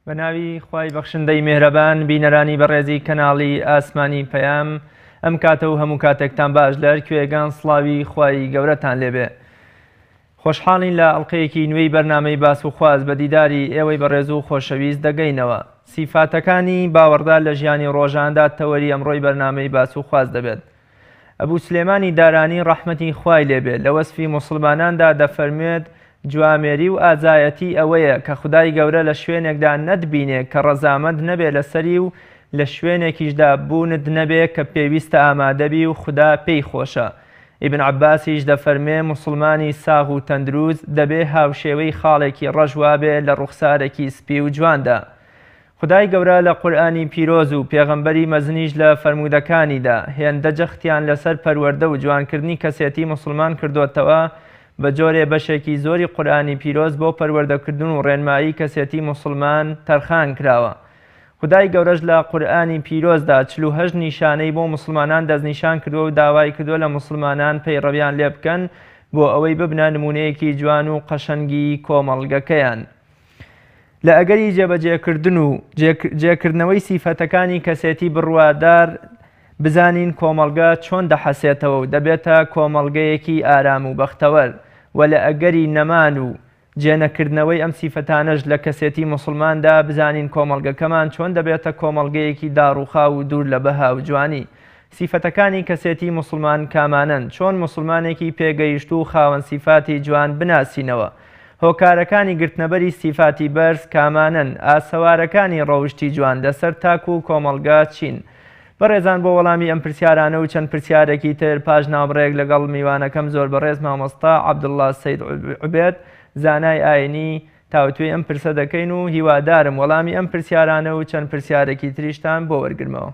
بەناوی خوای بەخشندەی میهرەبان بینەرانی بەڕێزی کەناڵی ئاسمانی پەیام ئەم کاتە و هەموو کاتێکتان باش لەر کوێگان سڵاوی خوای گەورەتان لێبێ. خۆشحاڵین لە ئەڵقەیەکی نوێی بەرنامەی باس و خواز بە دیداری ئێوەی بەڕێز و خۆشەویست دەگەینەوە. سیفاتەکانی باوەڕدار لە ژیانی ڕۆژاندا تەوەری ئەمڕۆی بەرنامەی باس و خواز دەبێت. ئەبوو سلێمانی دارانی ڕەحمەتی خوای لێبێت لە وەسفی موسڵماناندا دەفەرمێت جوامێری و ئازایەتی ئەوەیە کە خودای گەورە لە شوێنێکدا نەتبینێ کە ڕەزامەند نەبێ لەسەری و لە شوێنێکیشدا بوونت نەبێ کە پێویستە ئامادەبی و خوددا پێی خۆشە. ئیبن عەباسیش دەفەرمێ موسڵمانی ساغ و تەندروست دەبێ هاوشێوەی خاڵێکی ڕەژوا بێ لە ڕوخسارێکی سپی و جواندا. خودای گەورە لە قورئانی پیرۆز و پێغەمبەری مەزنیش لە فەرموودەکانیدا هێندە جەختیان لەسەر پەروەردە و جوانکردنی کەسێتی موسڵمان کردوتەوە بە جۆرێ بەشێکی زۆری قورئانی پیرۆز بۆ پەروەردەکردن و ڕێنمایی کەسێتی موسڵمان تەرخان کراوە. خودای گەورەش لە قورئانی پیرۆزدا 48 نیشانەی بۆ موسڵمانان دەستنیشان کردووە و داوای کردووە لە موسڵمانان پەیڕەویان لێ بکەن بۆ ئەوەی ببنە نمونەیەکی جوان و قەشەنگی کۆمەڵگەکەیان. لە ئەگەری جێبەجێکردن و جێکردنەوەی سیفەتەکانی کەسێتی بڕوادار بزانین کۆمەڵگە چۆن دەحەسێتەوە و دەبێتە کۆمەڵگەیەکی ئارام و بەختەوەر و لە ئەگەری نەمان و جێنەکردنەوەی ئەم سیفەتانەش لە کەسێتی موسڵماندا بزانین کۆمەڵگەکەمان چۆن دەبێتە کۆمەڵگەیەکی داڕوخا و دوور لە بەها و جوانی. سیفەتەکانی کەسێتی موسڵمان کامانن چۆن موسڵمانێکی پێگەیشت و خاوەن سیفاتی جوان بناسینەوە. هۆکارەکانی گرتنەبەری سیفاتی بەرز کامانن، ئاسەوارەکانی ڕەوشتی جوان لەسەر تاک و کۆمەڵگا چین. بەڕێزان بۆ وەڵامی ئەم پرسیارانە و چەند پرسیارێکی تر پاش ناوبڕێک لەگەڵ میوانەکەم زۆر بەڕێز مامۆستا عەبدوڵڵا سەید عوبێد زانای ئاینی تاوتوێی ئەم پرسە دەکەین و هیوادارم وەڵامی ئەم پرسیارانە و چەند پرسیارێکی تریشتان بۆ وەرگرمەوە.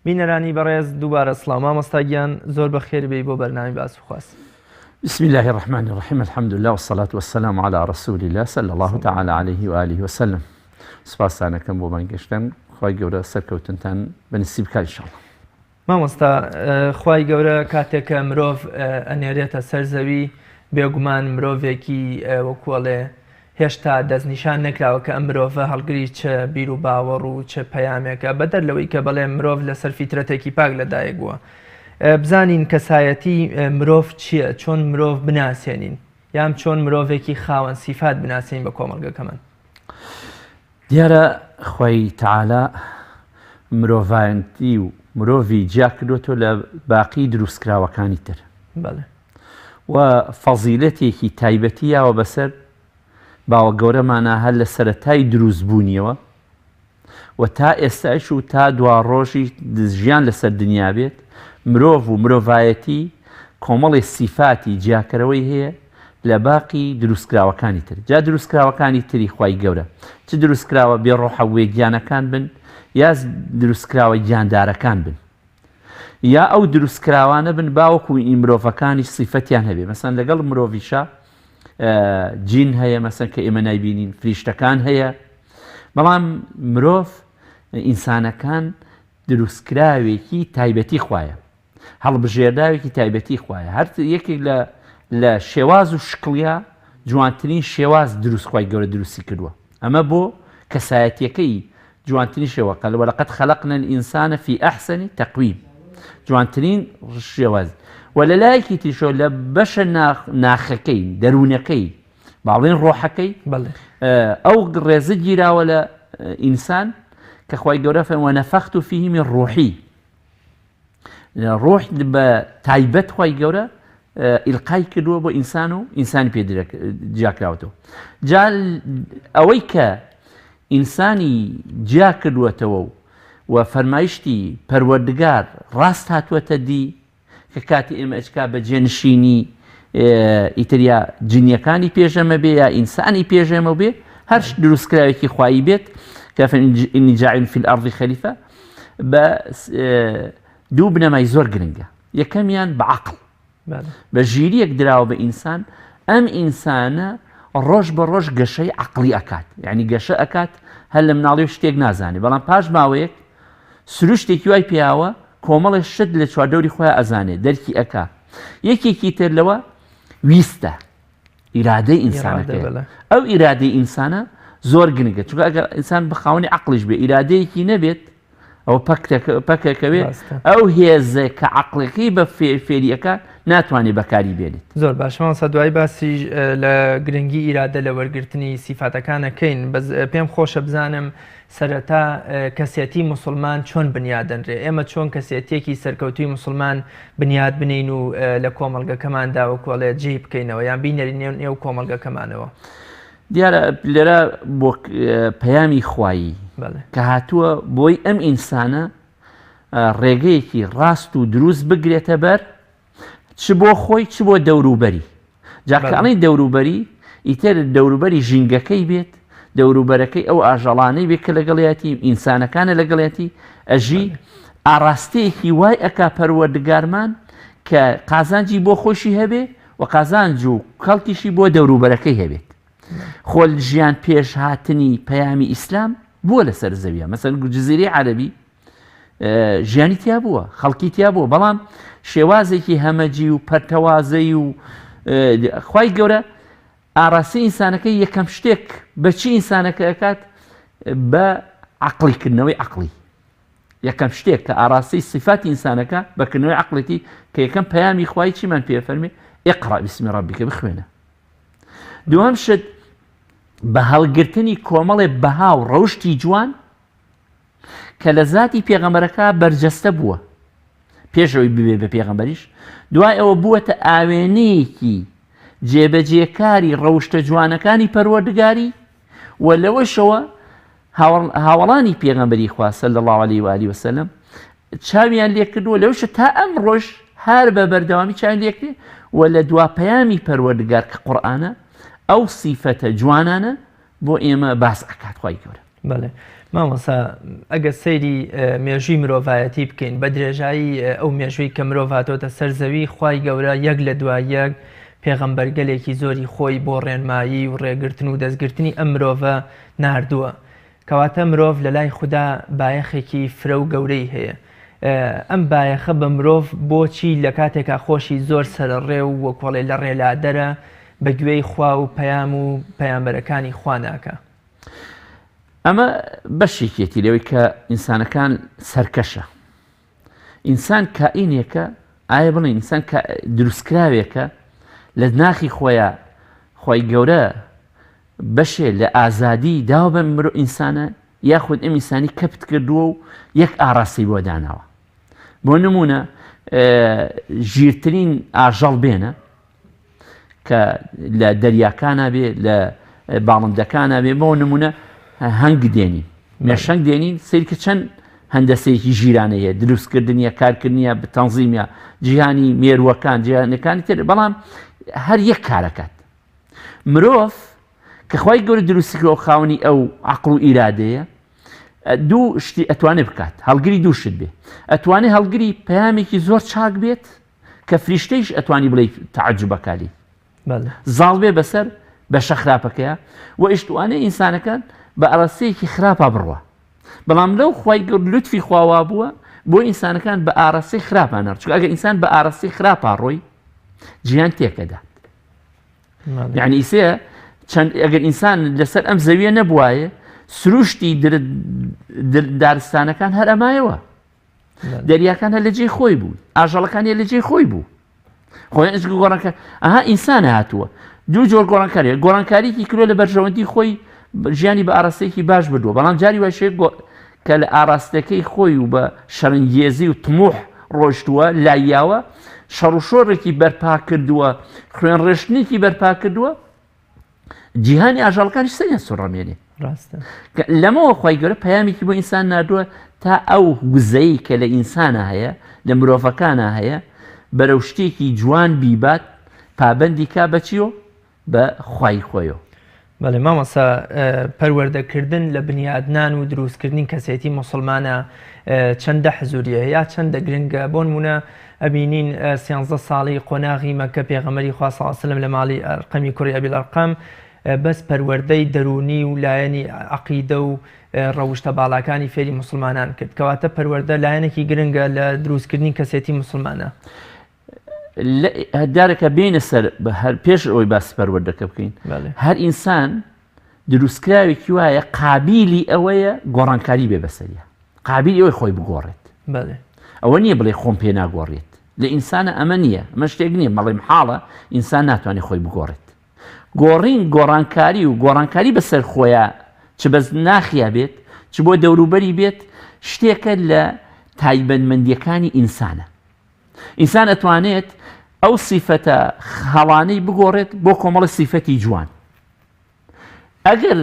بینەرانی بەڕێز دووبارە سڵاو مامۆستاگیان زۆر بەخێر بێی بۆ بەرنامی باس و خواست. بسم الله الرحمن الرحيم الحمد لله والصلاة والسلام على رسول الله صلى الله تعالى عليه وآله وسلم. سپاسانەکەم بۆ بانگەشتن خوای گەورە سەرکەوتنتان بەنسیب بکات ئینشاءالله. مامۆستا خوای گەورە کاتێک کە مرۆڤ ئەنێرێتە سەر زەوی بێگومان مرۆڤێکی وەکوڵێ هێشتا دەستنیشان نەکراوە کە ئەم مرۆڤە هەڵگری چه بیر و باوەڕ و چه پەیامێکە بەدەر لەوەی کە بەڵێ مرۆڤ لەسەر فیترەتێکی پاک لەدایک بووە. بزانین کەسایەتی مرۆڤ چییە؟ چۆن مرۆڤ بناسیێنین یان چۆن مرۆڤێکی خاوەن سیفات بناسیین بە کۆمەڵگەکەمان؟ دیارە خوای تەعالا مرۆڤایەتی و مرۆڤی جیا کردوتەوە لە باقی دروستکراوەکانی تر و فەزیلەتێکی تایبەتییاوە بەسەر باوە گەورەمانە هەر لە سەرەتای دروست بوونیەوە و تا ئێستاش و تا دوا ڕۆژی ژیان لەسەر دنیا بێت مرۆڤ و مرۆڤایەتی کۆمەڵی سیفاتی جیاکەرەوەی هەیە لە باقی دروستکراوەکانی تر. جا دروستکراوەکانی تری خوای گەورە چ دروستکراوە بێ ڕۆحە وێگیانەکان بن یا دروستکراوە گیاندارەکان بن یا ئەو دروستکراوانە بن باوەکو ئین مرۆڤەکانی سیفەتیان هەبێ. مەسەن لەگەڵ مرۆڤیشە جین هەیە مەسەن کە ئێمە نایبینین، فریشتەکان هەیە، بەڵام مرۆڤ ئینسانەکان دروستکراوێکی تایبەتی خوایە، هەڵبژێرداوێکی تایبەتی خوایە. هەر یەکێک لە شێواز و شکڵیا جوانترین شێواز دروست خوای گەورە دروستی کردووە. ئەمە بۆ کەسایەتیەکەی جوانترین شێوەکە وەلەقەد خەلەقنا الئینسانە فی ئەحسەنی تەقویم، جوانترین شێواز. و لە لایەکی تریشۆ لە بەشە ناخەکەی دەروونەکەی باڵێن ڕۆحەکەی ئەو ڕێزە گیراوە لە ئینسان کە خوای گەورە فەرمووە وەنەفەخت فیه من ڕوحی، ڕۆح بە تایبەت خوای گەورە ئیلقای کردووە بۆ ئینسان و ئینسانی پێ جیاکراوەتەوە. جا ئەوەی کە ئینسانی جیا کردووەتەوە و فەرمایشتی پەروەردگار ڕاست هاتووەتە دی کە کاتی ئێمە ئەچکا بە جێنشینی ئیتریا جنیەکانی پێشەمە بێ یا ئینسانی پێشەمە بێ هەر دروستکراوێکی خوایی بێت کە ئینی جاعیل فی الئەرض خەلیفە بە دوو بنەمای زۆر گرنگە. یەکەمیان بە عەقڵ بە ژیریەک دراوە بە ئینسان، ئەم ئینسانە ڕۆژ بە ڕۆژ گەشەی عقلی ئەکات، یعنی گەشە ئەکات هەر لە مناڵی شتێک نازانێ، بەڵام پاش ماوەیەک سروشتێکی وای پیاوە کۆمەڵی شت لە چواردەوری خۆیان ئەزانێت دەرکی ئەکا. یەکێکی تر لەوە ویستە ئیرادەی ئینسانەکەی، ئەو ئیرادەی ئینسانە زۆر گرنگە، چونکە ئەگەر ئینسان بەخاوەنی عقلیش بێ ئیرادەیەکی نەبێت ئەو پەکەکەوێت ئەو هێزە کە عقلەکەی بە فێریەکە ناتوانێت بەکاری بێنێت. زۆر باشمانسە دوای باسی لە گرنگی ئیرادە لە وەرگرتنی سیفاتەکانەکەین، پێم خۆشە بزانم سەرەتا کەسێتی موسڵمان چۆن بنیادەنرێ، ئێمە چۆن کەسێتێکی سەرکەوتوی موسڵمان بنیاد بنین و لە کۆمەڵگەکەماندا وەکوڵێ جێی بکەینەوە یان بینەری نێو کۆمەڵگەکەمانەوە. دیارە لێرە بۆ پەیامی خوایی کە هاتووە بۆی ئەم ئینسانە ڕێگەیەکی ڕاست و دروست بگرێتە بەر چ بۆ خۆی چ بۆ دەوروبەری. جاکەڵی دەوروبەری ئیتر دەوروبەری ژینگەکەی بێت، دەوروبەرەکەی ئەو ئاژەڵانەی بێت کە لەگەڵیەتی ئینسانەکانە لەگەڵێتی ئەژی ئاراستەیەکی وای ئەکا پەروەردگارمان کە قازانجی بۆ خۆشی هەبێ و قازانج و کەڵکیشی بۆ دەوروبەرەکەی هەبێت. خۆل ژیان پێش هاتنی پەیامی ئیسلام بووە لەسەر زەویە، مەسەن جزیرەی عەرەبی ژیانی تیا بووە، خەڵکی تیا بووە، بەڵام شێوازێکی هەمەجی و پەرتەوازەی و خوای گەورە ئاراسی ئینسانەکەی یەکەم شتێک بەچی ئینسانەکە ئەکات بە عقلیکردنەوەی عقلی. یەکەم شتێک کە ئاراسی صفاتی ئینسانەکە بەکردنەوەی عقلەتی کە یەکەم پەیامی خوای چیمان پێفەرمێ ئیقڕە بسمی ڕەبیکە بخوێنە. دوام شت بە هەڵگرتنی کۆمەڵێ بەها و ڕەوشتی جوان کە لە ذاتی پێغەمبەرەکە بەرجەستە بووە پێشەوەی ببێ بە پێغەمبەریش، دوای ئەوە بووەتە ئاوێنەیەکی جێبەجێکاری ڕەوشتە جوانەکانی پەروەردگاری و لەوەشەوە هاوڵانی پێغەمبەری خوا صلی الله علیه و آله وسلم چاویان لێ کردووە لەوشە تا ئەم ڕۆژ هەر بە بەردەوامی چاویان لێ کردێ و لە دوا پەیامی پەروەردگار کە قورئانە ئەو سیفەتە جوانانە بۆ ئێمە باس ئەکات خوای گەورە. بەڵێ مامۆستا ئەگە سەیری مێژووی مرۆڤایەتی بکەین بە درێژایی ئەو مێژووی کە مرۆڤ هاتۆتە سەر زەوی، خوای گەورە یەک لە دوای یەک پێغەمبەرگەلێکی زۆری خۆی بۆ ڕێنمایی و ڕێگرتن و دەستگرتنی ئەم مرۆڤە ناردووە، کەواتە مرۆڤ لە لای خوددا بایەخێکی فرە و گەورەی هەیە. ئەم بایەخە بە مرۆڤ بۆچی لە کاتێکا خۆشی زۆر سەرڕێ و وەکوڵێ لە ڕێلادەرە بە گوێی خوا و پەیام و پەیامبەرەکانی خوا ناکە؟ ئەمە بەشێکێتی لەوەی کە ئینسانەکان سەرکەشە. ئینسان کائینێکە، ئایا بڵێن ئینسان دروستکراوێکە لە ناخی خۆیان خۆی گەورە بەشێ لە ئازادی داوە بە مرۆ ئینسانە یاخود ئەم ئینسانی کەپت کردووە و یەک ئاراسی بۆ داناوە. بۆ نمونە ژیرترین ئاژەڵ بێنە کە لە دەریاکانە بێ لە باڵندەکانە بێ، بۆ نمونە هەنگ دێنین مێشەنگ دێنین سەیری کە چەند هەندەسەیەکی ژیرانەیە دروستکردنیە کارکردنیە بتەنزیمیە جیهانی مێرووەکان جیهانەکانی تر، بەڵام هەر یەک کارەکات. مرۆڤ کە خوای گەورە دروستی کردووە خاوەنی ئەو عەقڵ و ئیرادەیە دوو شتی ئەتوانێت بکات، هەڵگری دوو شت بێ، ئەتوانێت هەڵگری پەیامێکی زۆر چاک بێت کە فریشتەیش ئەتوانی بڵێ تەعەجوبەکاری زاڵ بێ بەسەر بەشە خراپەکەیە و ئیشتوانێ ئینسانەکان بە ئارەسەیەکی خراپە بڕوە، بەڵام لەو خوای گەورە لوتفی خواوا بووە بۆ ئینسانەکان بە ئارەسەی خراپان نەڕ، چونکە ئەگەر ئینسان بە ئارەسەی خراپە ڕۆی جیهان تێکەدات. یعنی ئیسێ ئەگەر ئینسان لەسەر ئەم زەویە نەبوایە سروشتی دارستانەکان هەر ئەمایەوە، دەریاکان هەر لە جێی خۆی بوو، ئاژەڵەکان هەر لە جێی خۆی بوو. خۆیان گۆڕانکە ئەها ئینسانە هاتووە دوو جۆر گۆڕانکاریە، گۆڕانکاریکی کردووە لە بەرژەوەندی خۆی ژیانی بە ئارەستەیەکی باش بردووە، بەڵام جاری واشەیە کە لە ئاراستەکەی خۆی و بە شەرنگێزی و تموح ڕۆشتووە لایاوە شەڕ و شۆڕێکی بەرپا کردووە، خوێن ڕێشتنێکی بەرپا کردووە، جیهانی ئاژەڵەکانیش سەریان سوڕەمێنێ. لەمەوە خوای گەورە پەیامێکی بۆ ئینسان ناردووە تا ئەو گوزەیی کە لە ئینسانە هەیە لە مرۆڤەکانە هەیە بەرەو شتێکی جوان بیبات پابەندی کا بەچیۆ بە خوای خۆیەوە. بەڵێ مامۆستا پەروەردەکردن لە بنیادنان و دروستکردنی کەسێتی موسڵمانە چەندە حزوریە یا چەندە گرنگە؟ بۆ نمونە ئەبینین 13 ساڵی قۆناغی مەکە پێغەمبەری خوا صلی الله علیه و سلم لە ماڵی ئەرقەمی کوڕی ئەبی ئەرقەم بەس پەروەردەی دەرونی و لایەنی عەقیدە و ڕەوشتە باڵاکانی فێری موسڵمانان کرد کەواتە پەروەردە لایەنێکی گرنگە لە دروستکردنی کەسێتی موسڵمانە. دارێکە بینە سەر پێش ئەوەی باسی پەروەردەکە بکەین هەر ئینسان دروستکراوێکی وایە قابیلی ئەوەیە گۆڕانکاری بێ بەسەریە قابیلی ئەوەی خۆی بگۆڕێت ئەوە نییە بڵێ خۆم پێ ناگۆڕێت لە ئینسانە ئەمە نییە ئەمە شتێک نییە مەڵێ محاڵە ئینسان ناتوانێت خۆی بگۆڕێت گۆڕانکاری و گۆڕانکاری بەسەر خۆیە چ بەس ناخیا بێت چ بۆ دەوروبەری بێت شتێکە لە تایبەتمەندیەکانی ئینسانە. ئینسان ئەتوانێت ئەو سیفەتە هەڵانەی بگۆڕێت بۆ کۆمەڵی سیفەتی جوان. ئەگەر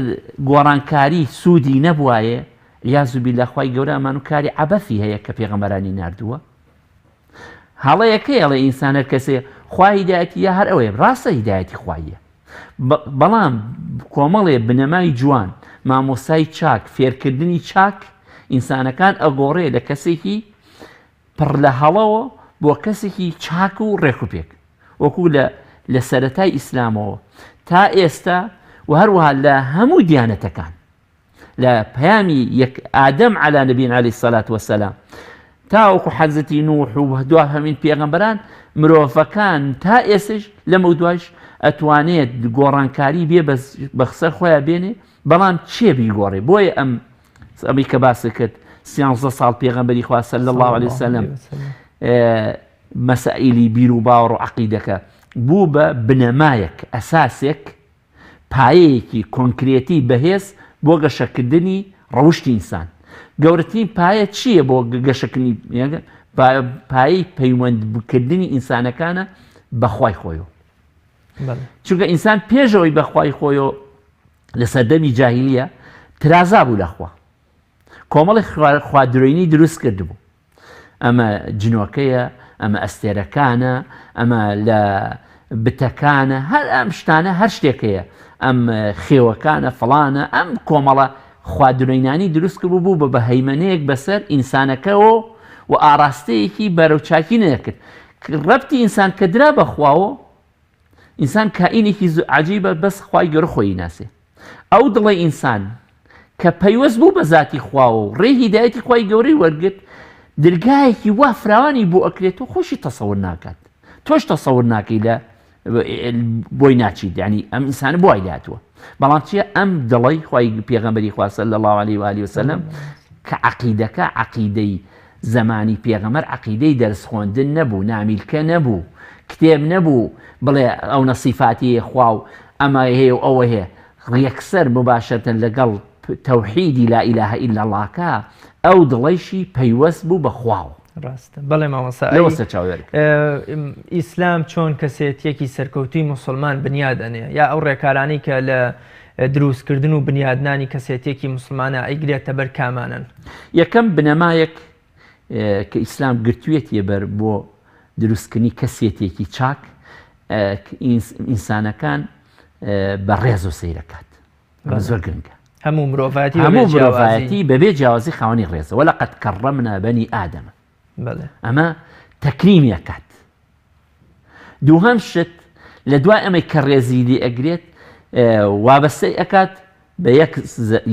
گۆڕانکاری سوودی نەبوایە یازوبیللا خوای گەورە ئەمان و کاری عەبەثی هەیە کە پێغەمبەرانی ناردووە. هەڵەیەکەی ئەڵێ ئینسان هەر کەسێ خوا هیدایەتی یا هەر ئەوەیە ڕاستە هیدایەتی خواییە بەڵام کۆمەڵێ بنەمای جوان مامۆسای چاک فێرکردنی چاک ئینسانەکان ئەگۆڕێ لە کەسێکی پڕ لە هەڵەوە بۆ کەسێکی چاک و ڕێکوپێک وەکو لە سەرەتای ئیسلامەوە تا ئێستا و هەروەها لە هەموو دیانەتەکان لە پەیامی یەک ئادەم عەلا نەبینا عەلەیهی سەڵات وەسەلام تاوەکو حەزەتی نوح و دوا هەمین پێغەمبەران مرۆڤەکان تا ئێستش لەمە دوایش ئەتوانێت گۆڕانکاری بێ بە خسەر خۆیان بێنێ بەڵام چێ بیگۆڕێ بۆیە ئەمی کە باسی کرد 13 ساڵ پێغەمبەری خوا صلی الله علیه وسلم مەسائیلی بیر و باوەڕ و عەقیدەکە بوو بە بنەمایەک ئەساسێک پایەیەکی کۆنکرێتی بەهێز بۆ گەشەکردنی ڕەوشتی ئینسان. گەورەترین پایە چییە بۆ گەشەکردنی پایەی پەیوەندکردنی ئینسانەکانە بەخوای خۆیەوە چونکە ئینسان پێشەوەی بەخوای خۆیەوە لە سەردەمی جاهیلیە ترازا بوو لەخوا کۆمەڵی خوادرۆینی دروست کردبوو ئەمە جنۆکەیە ئەمە ئەستێرەکانە ئەمە لە بتەکانە هەر ئەم شتانە هەر شتێکەیە ئەم خێوەکانە فڵانە ئەم کۆمەڵە خوادرۆینانی دروست کردبوو بوو بە بەهەیمەنەیەک بەسەر ئینسانەکەەوە و ئاراستەیەکی بەرەوچاکی نەکرد ڕەبتی ئینسان کە درا بەخواوە ئینسان کائینێکی عەجیبە بەس خوای گەورە خۆی ناسێ ئەو دڵی ئینسان کە پەیوەست بوو بە ذاتی خواوە و ڕێی هیدایەتی خوای گەورەی وەرگرت دەرگایەکی وا فراوانی بۆ ئەکرێت و خۆشی تەسەوور ناکات تۆش تەسەوور ناکەی لە بۆی ناچیت یعنی ئەم ئینسانە بۆ وای داتووە بەڵام چیە ئەم دڵی خوای پێغەمبەری خوا صلی الله علیه و آله وسلم کە عەقیدەکە عەقیدەی زمانی پێغەمبەر عەقیدەی دەرس خوێندن نەبوو نامیلکە نەبوو کتێب نەبوو بڵێ ئەو نەسیفاتی خوا و ئەمە هەیە و ئەوە هەیە ڕێکسەر مباشرەتەن لەگەڵ تەوحیدی لا ئیلاهە ئیلا اللهکە ئەو دڵیشی پەیوەست بوو بە خواوە ڕاستە بەڵێ مامۆستا ئیسلام چۆن کەسێتیەکی سەرکەوتوی موسڵمان بنیادەنێ یا ئەو ڕێکارانی کە لە دروستکردن و بنیادنانی کەسێتێکی موسڵمانە ئەیگرێتە بەر کامانن. یەکەم بنەمایەک کە ئیسلام گرتوێتیە بەر بۆ دروستکردنی کەسێتێکی چاک ئینسانەکان بە ڕێز و سەیرەکات زۆر گرنگە هەموو مرۆڤایەتی بەبێ جیاوازی خاوەنی ڕێزە وەلەقەد کەڕەمنا بەنی ئادەمە ئەمە تەکریمیەکات. دووهەم شت لە دوای ئەمەی کە ڕێزی لێ ئەگرێت وابەستەی ئەکات بە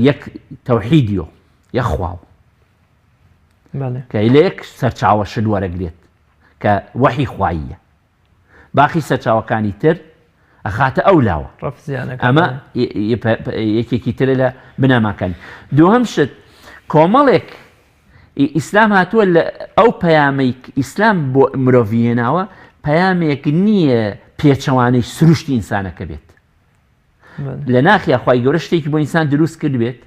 یەک تەوحیدیۆ یەک خواوە کە لە یەک سەرچاوە شت وەرەگرێت کە وەحی خواییە باقی سەرچاوەکانی تر ئەخاتە ئەو لاوە ئەمە یەکێکی ترە لە بنەماکانی. دووهەم شت کۆمەڵێک ئیسلام هاتووە لە ئەو پەیامەی ئیسلام بۆ مرۆڤی هێناوە پەیامێک نییە پێچەوانەی سروشتی ئینسانەکە بێت لە ناخیا خوای گەورە شتێکی بۆ ئینسان دروست کرد بێت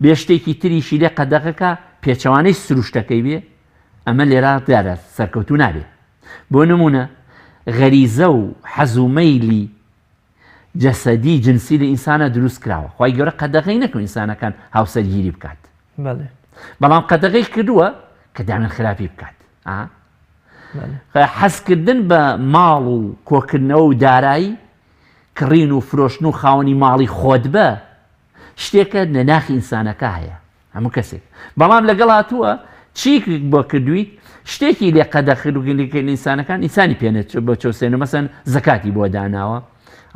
بێ شتێکی تریشی لێ قەدەغەکە پێچەوانەی سروشتەکەی بێ ئەمە لێرا دیارە سەرکەوتوو نابێت. بۆ نمونە غەریزە و حەز و مەیلی جەسەدی جنسی لە ئینسانە دروست کراوە خوای گەورە قەدەغەی نەکەوە ئینسانەکان هاوسەرگیری بکات بەڵام قەدەغەی کردووە کە دامێن خراپی بکات. حەزکردن بە ماڵ و کۆکردنەوە و دارایی کڕین و فرۆشتن و خاوەنی ماڵی خۆت بە شتێکە لە ناخی ئینسانەکە هەیە هەموو کەسێک بەڵام لەگەڵ هاتووە چی بۆ کردووی شتێکی لێ قەدەخر و گەلیکە ئینسانەکان ئینسانی پێنێت بۆ چۆسێنە مەسەن زەکاتی بۆ داناوە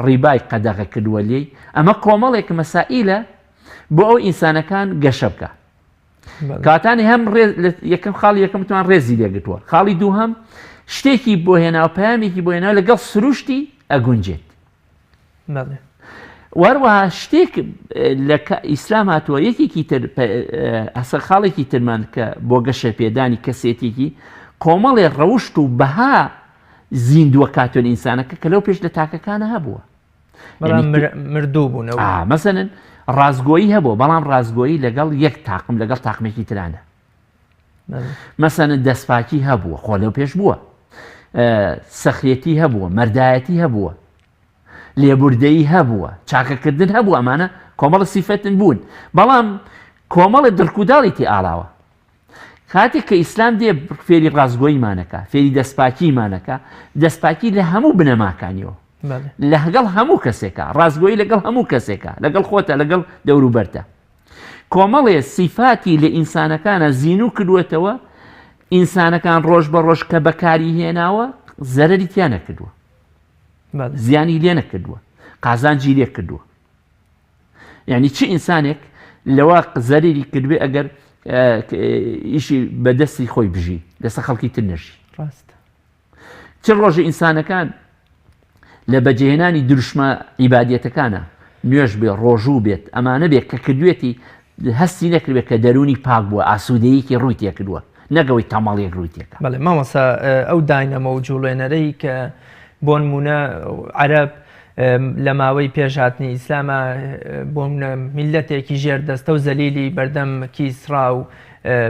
ڕیبای قەدەغە کردووە لێی ئەمە کۆمەڵێک مەسائلە بۆ ئەو ئینسانەکان گەشە بکە کاتانی هەم یەکەم خاڵی یەکەمتوان ڕێزی لێگرتووە خاڵی دووهەم شتێکی بۆ هێناوە پەیامێکی بۆ هێناوە لەگەڵ سروشتی ئەگونجێت وەروەها شتێک لە ئیسلام هاتووە یەکێکی تر ئەسە خاڵێکی ترمان کە بۆ گەشە پێدانی کەسێتێکی کۆمەڵێ ڕەوشت و بەها زیندووە کاتۆن ئینسانەکە کە لەو پێش لە تاکەکانە هەبووە مردوو بوونەوە مەسەنن ڕازگۆیی هەبوو بەڵام ڕازگۆیی لەگەڵ یەک تاقم لەگەڵ تاقمێکی ترانە مەسەنن دەستپاکی هەبووە خۆ لەو پێش بووە سەخرێتی هەبووە مەردایەتی هەبووە لێبوردەیی هەبووە چاکەکردن هەبوو ئەمانە کۆمەڵە سیفەتن بوون بەڵام کۆمەڵە دڵکوداڵی ئاڵاوە کاتێک کە ئیسلام دێ فێری ڕازگۆییمانەکە فێری دەستپاکیمانەکە دەستپاکی لە هەموو بنەماکانیەوە لەگەڵ هەموو کەسێکە ڕازگۆیی لەگەڵ هەموو کەسێکە لەگەڵ خۆتە لەگەڵ دەوروبەرتە کۆمەڵێ سیفاتی لە ئینسانەکانە زیینوو کردوێتەوە ئینسانەکان ڕۆژ بە ڕۆژ کە بەکاری هێناوە زەرەری تیان نەکردووە زیانی لێ نەکردووە قازانجی لێ کردووە یعنی چ ئینسانێک لەوە زەریری کردوێ ئەگەر ئیشی بەدەستی خۆی بژی لەسەر خەڵکی تر نەژی چ ڕۆژی ئینسانەکان لە بەجێهێنانی دروشمە عیبادەتەکانە نوێژ بێ ڕۆژوو بێت ئەمانە بێت کە کردوێتی هەستی نەکردوێت کە دەرونی پاک بووە ئاسوودەیەکی ڕووی تێکردووە نەگەوەی تەماڵیەک ڕووی تێکە بەڵێ مامەسا ئەو داینەمە و جوڵێنەرەی کە بۆ نمونە عەرەب لە ماوەی پێشهاتنی ئیسلامە بۆ میلەتێکی ژێردەستە و زەلیلی بەردەم کیسرا و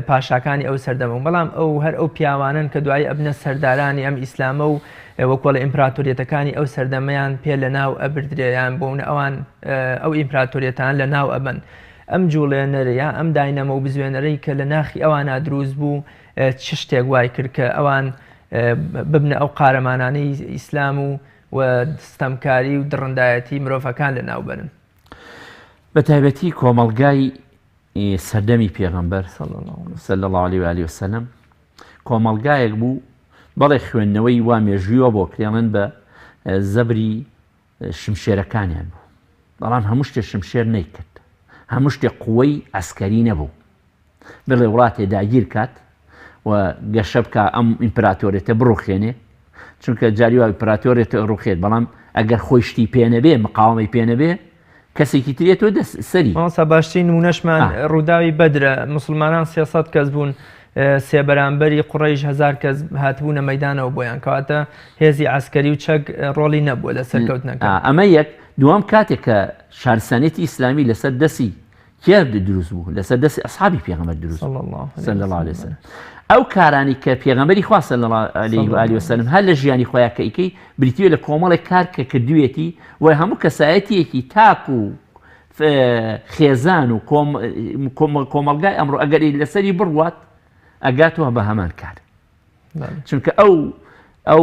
پاشاکانی ئەو سەردەمە بەڵام ئەو هەر ئەو پیاوانن کە دوای ئەبنە سەردارانی ئەم ئیسلامە و وەکوڵە ئیمپراتۆریەتەکانی ئەو سەردەمەیان پێ لە ناو ئەبردرێیان بۆون ئەوان ئەو ئیمپراتۆریەتان لە ناو ئەبن ئەم جوڵێنەرەیە ئەم داینەمە و بزوێنەرەی کە لە ناخی ئەوانە دروست بوو چ شتێک وای کرد کە ئەوان ببنە ئەو قارەمانانەی ئیسلام و دستەمکاری و دڕندایەتی مرۆڤەکان لە ناوبەرن بە تایبەتی کۆمەڵگای سەردەمی پێغەمبەر صلی الله علیه و آله وسلم کۆمەڵگایەک بوو بەڵێ خوێندنەوەی وا مێژوویەوە بۆ کرێڵن بە زەبری شمشێرەکانیان بوو بەڵام هەموو شتێک شمشێر نەیکرد هەموو شتێک قووەی ئەسکەری نەبوو بڵێ وڵاتێ داگیر کات و گەشە بکە ئەم ئیمپراتۆرێتە بڕوخێنێ چونکە جاری وا ئیمپراتۆرێتە ڕوخێت بەڵام ئەگەر خۆی شتی پێنەبێ مقاومەی پێنەبێ کەسێکی ترێتەوە سەری ماسا باشترین نمونەشمان ڕووداوی بەدرە مسلمانان 300 کەس بوون سێبەرامبەری قوڕیش 1000 کەس هاتبوونە مەیدانەوە بۆیان کەواتە هێزی عسکەری و چەک ڕۆڵی نەبووە لە سەرکەوتنەکە ئەمە یەک دوام کاتێک کە شارستانێتی ئیسلامی لەسەر دەسی کێ دروست بوو لەسەر دەستی ئەسحابی پێغەمبەر دروست صلی الله علیه وسلم ئەو کارانی کە پێغەمبەری خوا صلی الله علیه و آله وسلم هەر لە ژیانی خۆیان کە ئیکەی بریتیوە لە کۆمەڵێک کار کە کردوێتی و هەموو کەسایەتیەکی تاک و خێزان و کۆمەڵگای ئەمڕۆ ئەگەر لەسەری بڕوات ئەگاتەوە بە هەمان کار چونکە ئەو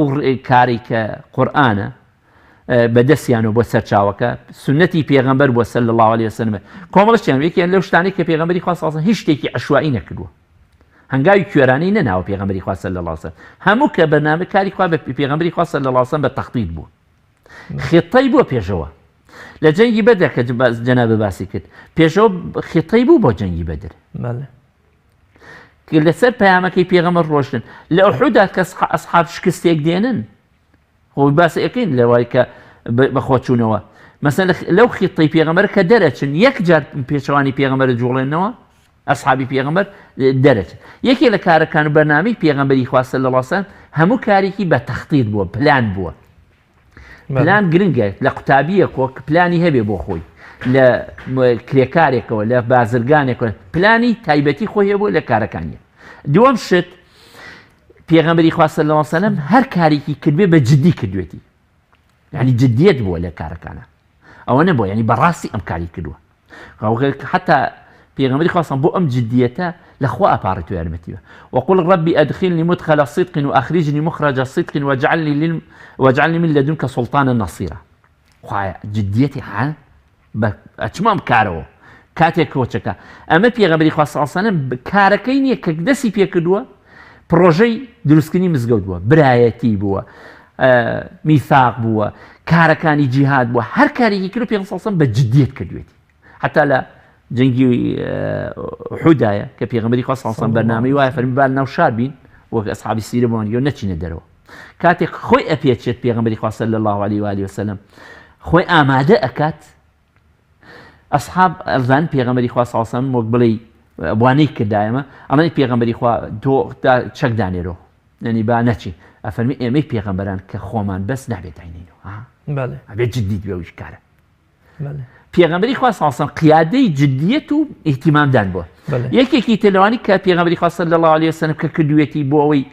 کاری کە قورئانە بەدەستیانەوە بۆ سەرچاوەکە سنەتی پێغەمبەر بۆ صلی الله علیه وسلم کۆمەڵشیان یەکیان لەو شتانەی کە پێغەمبەری خوا صلی الله علیه و هیچ شتێکی عەشوایی نەکردووە هەنگاوی کوێرانی نەناوە پێغەمبەری خوا صلی الله علیه وسلم هەموو کە بەرنامە کاری خوا بە پێغەمبەری خوا صلی الله علیه وسلم بە تەخطیط بوو خێتەی بووە پێشەوە لە جەنگی بەدر کە جەنابە باسی کرد پێشەوە خێتەی بوو بۆ جەنگی بەدر لەسەر پەیامەکەی پێغەمبەر ڕۆشتن لە ئوحودا کە ئەسحاب شکستێک دێنن خۆی باسی ئەەکەین لەوای کە بەخۆچوونەوە مەسەن لەو خێتەی پێغەمبەر کە دەرەچن یەک جار پێچەوانی پێغەمبەر جوڵێنەوە ئەسحابی پێغەمبەر دەرەچن یەکێک لە کارەکان و بەرنامەی پێغەمبەری خوا صلی الله علیه وسلم هەموو کارێکی بە تەخطیط بووە پلان بووە پلان گرنگە لە قوتابیەکەوە پلانی هەبێ بۆ خۆی لە کرێکارێکەوە لە بازرگانێکەوە پلانی تایبەتی خۆی هەبوو لە کارەکانی دووەم شت پێغەمبەری خوا صلی الله علیه وسلم هەر کارێکی کردوێ بە جددی کردوێتی یعنی جدیت بووە لە کارەکانە ئەوە نەبووە یعنی بەڕاستی ئەم کاری کردووە حتا پێغەمبەری خوا بۆ ئەم جدیەتە لەخوا ئەپارێتەوە یارمەتیوە وقل ربي أدخلني مدخل صدق وأخرجني مخرج صدق واجعلني من لدنك سلطانا نصيرا خوایە جدیەتی حال ئەچمام کارەوە کاتێک کۆچەکە ئەمە پێغەمبەری خوا صلی الله علیه وسلم کارەکەی نییە کە دەستی پێکردووە پرۆژەی دروستکردنی مزگەوت بووە برایەتی بووە میثاق بووە کارەکانی جیهاد بووە هەر کارێکی کرد پێ سەڵسەم بە جدیت کردوێتی حتا لە جەنگی حودایە کە پێغەمبەری خوا سەڵسەم بەرنامەی وایە فەرمی با ناو شار بین وەک ئەسحابی سیرە بۆنگە و نەچینە دەرەوە کاتێک خۆی ئەپێچێت پێغەمبەری خوا صلی الله علیه و آله وسلم خۆی ئامادە ئەکات ئەسحاب ئەزان پێغەمبەری خوا سەڵسەم وەک بڵێ بوانەی کردایەمە ئەمەی پێغەمبەری خوا چەک دانێرەوە یعنی با نەچی ئەفەرمی ئێمەی پێغەمبەران کە خۆمان بەس نابێت عینینەوە ئەبێت جدیت بێ وش کارە پێغەمبەری خوا سەڵسەم قیادەی جدیەت و ئیهتیمامدان بووە یەکێکی تلوانی کە پێغەمبەری خوا صلی الله علیه وسلم کە کردوێتی بۆ ئەوەی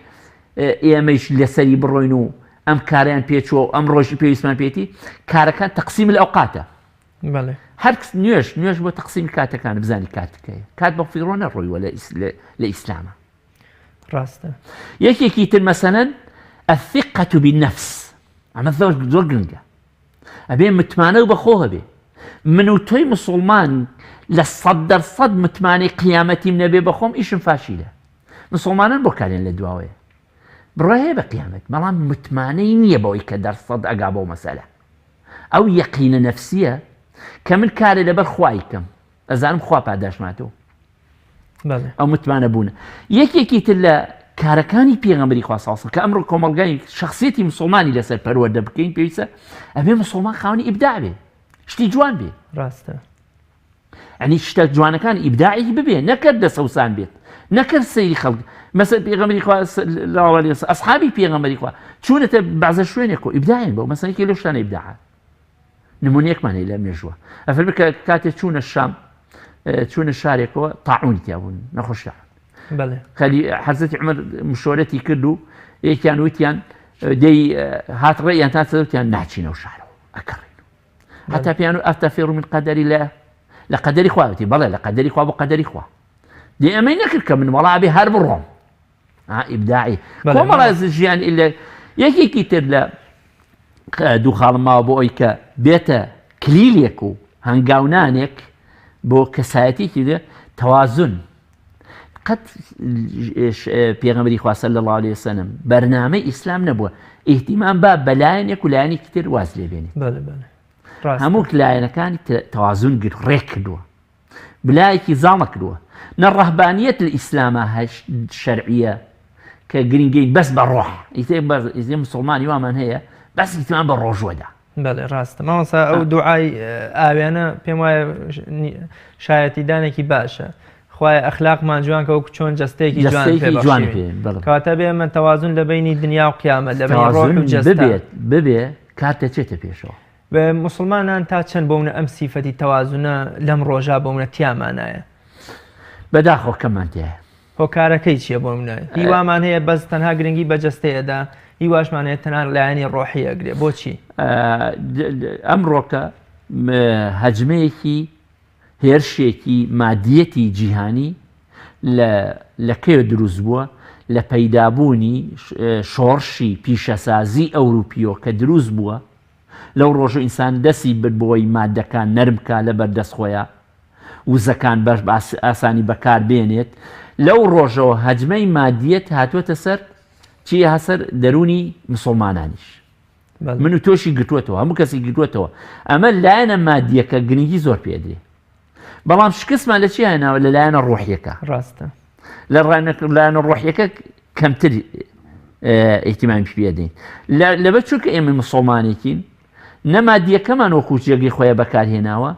ئێمەش لەسەری بڕۆین و ئەم کاریان پێچوە ئەم ڕۆژی پێویستمان پێێتی کارەکان تەقسیم الأوقاتە هەر نوێژ بۆ تەقسیم کاتەکان بزانی کاتەکەیە کات بە فیڕۆ نەڕۆیوە لە ئیسلامە ڕاستە یەکێکی تر مەسەلەن الثقة بالنفس ئەمە زۆر گرنگە ئەبێ متمانە و بەخۆ هەبێ من و تۆی مسڵمان لە 100% متمانەی قیامەتیم نەبێ بەخۆم ئیشم فاشیلە مسڵمانان بۆ کارێن لە دواوەیە بڕۆ هەیە بە قیامەت بەڵام متمانەی نییە بەوەی کە دەرسەد ئەگا بۆ مەسەلە ئەو یەقینە نەفسیە کە من کارێ لەبەر خوای کەم ئەزانم خوا پاداشماتەوە ئەو متمانە بوونە یەکێکی تر لە کارەکانی پێغەمبەری خوا سەڵسەم کە ئەمڕۆ کۆمەڵگای شخصیەتی مسڵمانی لەسەر پەروەردە بکەین پێویستە ئەبێ مسڵمان خاوەنی ئیبداع بێ شتی جوان بێ ڕاستە ئەنی شتە جوانەکان ئیبداعی ببێ نەکرد دە سەوسان بێت نەکرد سەیری خەڵک مەسەل پێغەمبەری خوا ئەسحابی پێغەمبەری خوا چوونەتە بەعزە شوێنێک و ئیبداعین بۆ مەسەلێکی لەو شتانە ئیبداعات نمونەیەکمانەیە لە مێژووە ئەفەرمی کە کاتێک چوونە شام چوونە شارێکەوە تاعونی تیابوون نەخۆشیان خەلی حەزرەتی عومەر مشۆرەتی کرد و یەکیان وتیان دەی هات ڕێیان تا سەدەوتیان ناچینەوە شارەوە ئەکەڕین هەتا پێیان و ئەفتەفیڕ من قەدەری لە قەدەری خواوەتی بەڵێ لە قەدەری خوا بۆ قەدەری خوا دێ ئەمەی نەکرد کە من وەڵا بێ هەر بڕۆم ئیبداعی کۆمەڵە ژیان ئیلە یەکێکی تر لە دوو خاڵم ماوە بۆ ئەوی کە بێتە کلیلێک و هەنگاونانێک بۆ کەسایەتێکی دێ تەوازن قەت پێغەمبەری خوا صلی الله علیه وسلم بەرنامەی ئیسلام نەبووە ئیهتیمام با بەلایەنێک و لایەنێکی تر واز لێ بێنێ هەموو لایەنەکانی تەوازن ڕێک کردووە بلایەکی زاڵە کردووە نە ڕەهبانیەت لە ئیسلامە شەرعیە کە گرنگین بەس بە ڕۆح ئیتێ مسڵمانی وامان هەیە بەس ئیتمان بە ڕۆژوەدا بەڵێ ڕاستە مامۆستا ئەو دوعای ئاوێنە پێم وایە شایەتیدانێکی باشە خوای ئەخلاقمان جوان کە وەکو چۆن جەستەیەکی جوان کاتە بێ من تەوازن لە بینی دنیا و قیامەت لە بینی ڕۆح و جەستە ببێ کاتە چێتە پێشەوە بە مسڵمانان تا چەند بۆ منە ئەم سیفەتی تەوازونە لەم ڕۆژا بۆ منە تیامانایە بەداخۆ کەمان تایە هۆکارەکەی چییە بۆ منە هیوامان هەیە بەس تەنها گرنگی بە جەستەیەدا هیواشمان هەیە تەنها لایەنی ڕۆحی ئەگرێ بۆچی ئەمڕۆکە هەجمەیەکی هێرشێکی مادیەتی جیهانی لەکەوێ دروست بووە لە پەیدابوونی شۆڕشی پیشەسازی ئەوروپیۆ کە دروست بووە لەو ڕۆژە ئینسان دەستی بۆی مادەکان نەرمکە لە بەردەست خۆیان وزەکان بەش ئاسانی بەکار بێنێت لەو ڕۆژەوە هەجمەی مادیەت هاتووەتە سەر چی هەسەر دەرونی مسڵمانانیش من و تۆشی گرتووەتەوە هەموو کەسی گرتووەتەوە ئەمە لایەنە مادیەکە گرنگی زۆر پێدرێ بەڵام شکستمان لە چی هێناوە لە لایەنە ڕۆحیەکە ڕاستە لە لایەنە ڕۆحیەکە کەمتر ئیهتیمامی پێدەین لەبەر چونکە ئێمە مسڵمانێکین نەمادیەکەمان وەکو جێگەی خۆیان بەکارهێناوە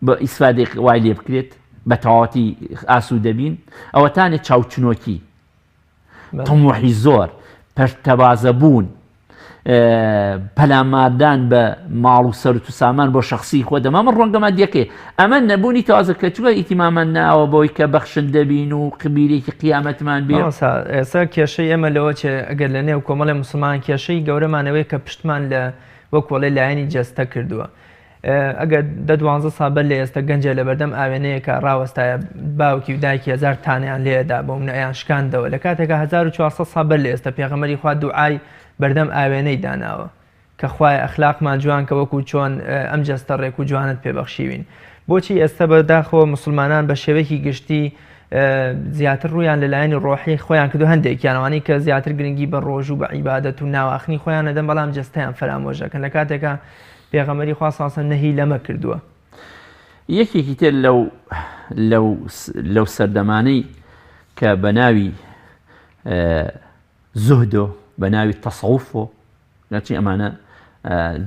بە ئیسفادێک وای لێ بکرێت بە تەواوەتی ئاسوودەبین ئەوەتانێت چاوچنۆکی تەموحی زۆر پەرتەبازەبوون پەلاماردان بە ماڵ و سەرت و سامان بۆ شخصی خۆ دەما من ڕۆنگە مادیەکەی ئەمە نەبوونی تازە کە چووە ئیتیمامان ناوە بۆی کە بەخشن دەبین و قبیلێکی قیامەتمان بێ ئێستا کێشەی ئێمە لەوە چێ ئەگەر لە نێو کۆمەڵی مسلمان کێشەی گەورەمانەوەی کە پشتمان لە وەکوڵی لایەنی جەستە کردووە ئەگەر 12 سابەر لە ئێستا گەنجە لە بەردەم ئاوێنەیەکە ڕاوەستایە باوکی و دایکی 1000 تانیان لێدا بۆ منەیان شکاندەوە لە کاتێکە 1400 سابەر لە ئێستا پێغەمبەری خوا دوعای بەردەم ئاوێنەی داناوە کە خوای ئەخلاقمان جوان کە وەکو چۆن ئەم جەستە ڕێک و جوانت پێبەخشیوین بۆچی ئێستا بەداخەوە مسلمانان بە شێوەیەکی گشتی زیاتر ڕویان لەلایەنی ڕۆحی خۆیان کردو هەندێکیانەوانی کە زیاتر گرنگی بە ڕۆژ و بە عیبادەت و ناواخنی خۆیان دەدەن بەڵام جەستەیان فەرامۆژەکەن لە کاتێکە پێغەمبەری خوا سڵ نەهی لەمە کردووە. یەکێکی تر لەو سەردەمانەی کە بە ناوی زوهدۆ بە ناوی تەسەووفۆ نەچی ئەمانە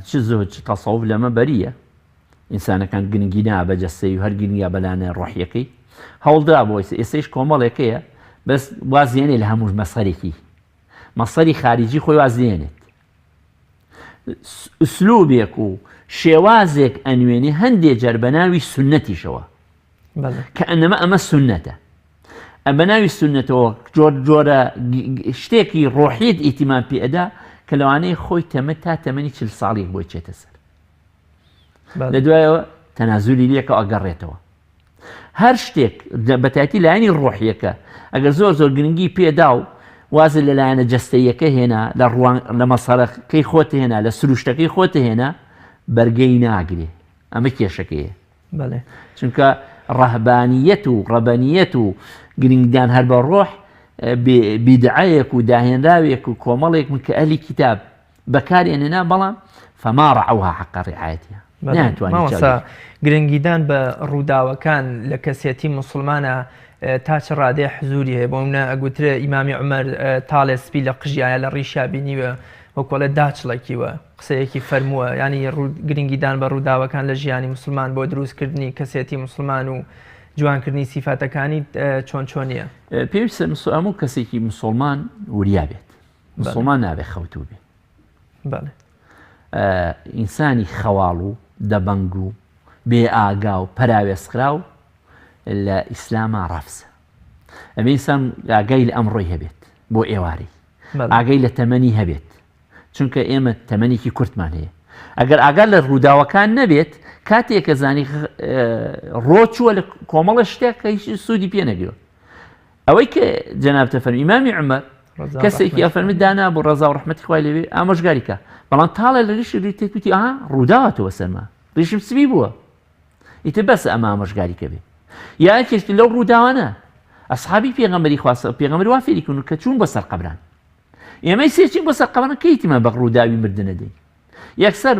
چ زوهد چ تەسەووف لەمە بەریە ئینسانەکان گرنگی نا بە جەستەی و هەر گرنگیا بەلانە ڕۆحیەکەی هەوڵدرا بۆ ئێستش کۆمەڵێکەیە بەس وازیێنێ لە هەموو مەسەرێکی مەسەری خارجی خۆی وازیێنێت ئوسلوبێک و شێوازێک ئەنوێنێ هەندێک جار بە ناوی سونەتیشەوە کە ئەنەمە ئەمە سونەتە بە ناوی سونەتەوە جۆرە شتێکی ڕۆحیت ئیتیمان پێئەدا کە لەوانەیە خۆی تەمە تا تەمەنی 40 ساڵێک بۆی چێتە سەر لە دوایەوە تەنازولی لێکە ئەگەڕێتەوە هەر شتێک بەتایەتی لایەنی ڕۆحیەکە ئەگەر زۆر گرنگی پێدا و وازە لەلایەنە جەستەیەکە هێنا لە مەسەڵەکەی خۆتە هێنا لە سروشتەکەی خۆتە هێنا بەرگەی ناگرێ ئەمە کێشەکەیە چونکە ڕەهبانیەت و ڕەبەنیەت و گرنگدان هەر بە ڕۆح بیدعەیەک و داهێنراوێک و کۆمەڵێک کە ئەهلی کتاب بەکارێنێنا بەڵام فەما ڕەعەوها حەقە ڕیعایەتیها ناتوانێت گرنگیدان بە ڕووداوەکان لە کەسێتی موسڵمانە تا چ ڕادەیە حزوری هەیە بۆ منە ئەگوترێ ئیمامی عومەر تاڵێ سپی لە قژیایە لە ڕیشا بینیوە وەکۆڵە داچڵێکیوە قسەیەکی فەرمووە ینی گرنگیدان بە ڕووداوەکان لە ژیانی مسلمان بۆ دروستکردنی کەسێتی مسلمان و جوانکردنی سیفاتەکانی چۆنیە پێویستە هەموو کەسێکی مسلمان وریا بێت مسلمان نابێت خەوتوو بێت ئینسانی خەواڵ و دەبەنگ و بێ ئاگا و پەراوێزخرا و لە ئیسلامە ڕەفسە ئەمە ئینسان ئاگای لە ئەمڕۆی هەبێت بۆ ئێوارەی ئاگای لە تەمەنی هەبێت چونکە ئێمە تەمەنێکی کورتمان هەیە ئەگەر ئاگار لە ڕووداوەکان نەبێت کاتێک کە زانی ڕۆچووە لە کۆمەڵە شتێک کە هیچ سوودی پێ نەگرێت ئەوەی کە جەنابتە فەرمی ئیمامی عومەر کەسێکی ئەفەرمی دانا بۆ ڕەزا و ڕەحمەتی خوای لێوێ ئامۆژگاریکە بەڵام تاڵە لە ریشی تێکوتی ڕووداوەتەوە سەرما ریشم سبی بووە ئیتر بەس ئەمە ئامۆژگاریکە بێ یا کێشتی لەو ڕووداوانە ئەسحابی پێغەمبەری خوا پێغەمبەر وا فێری کردن کە چوون بە سەر قەبران ئێمەی سێچین بە سەر قەبران کەیتیمە بە ڕووداوی مردنە دەین یەکسەر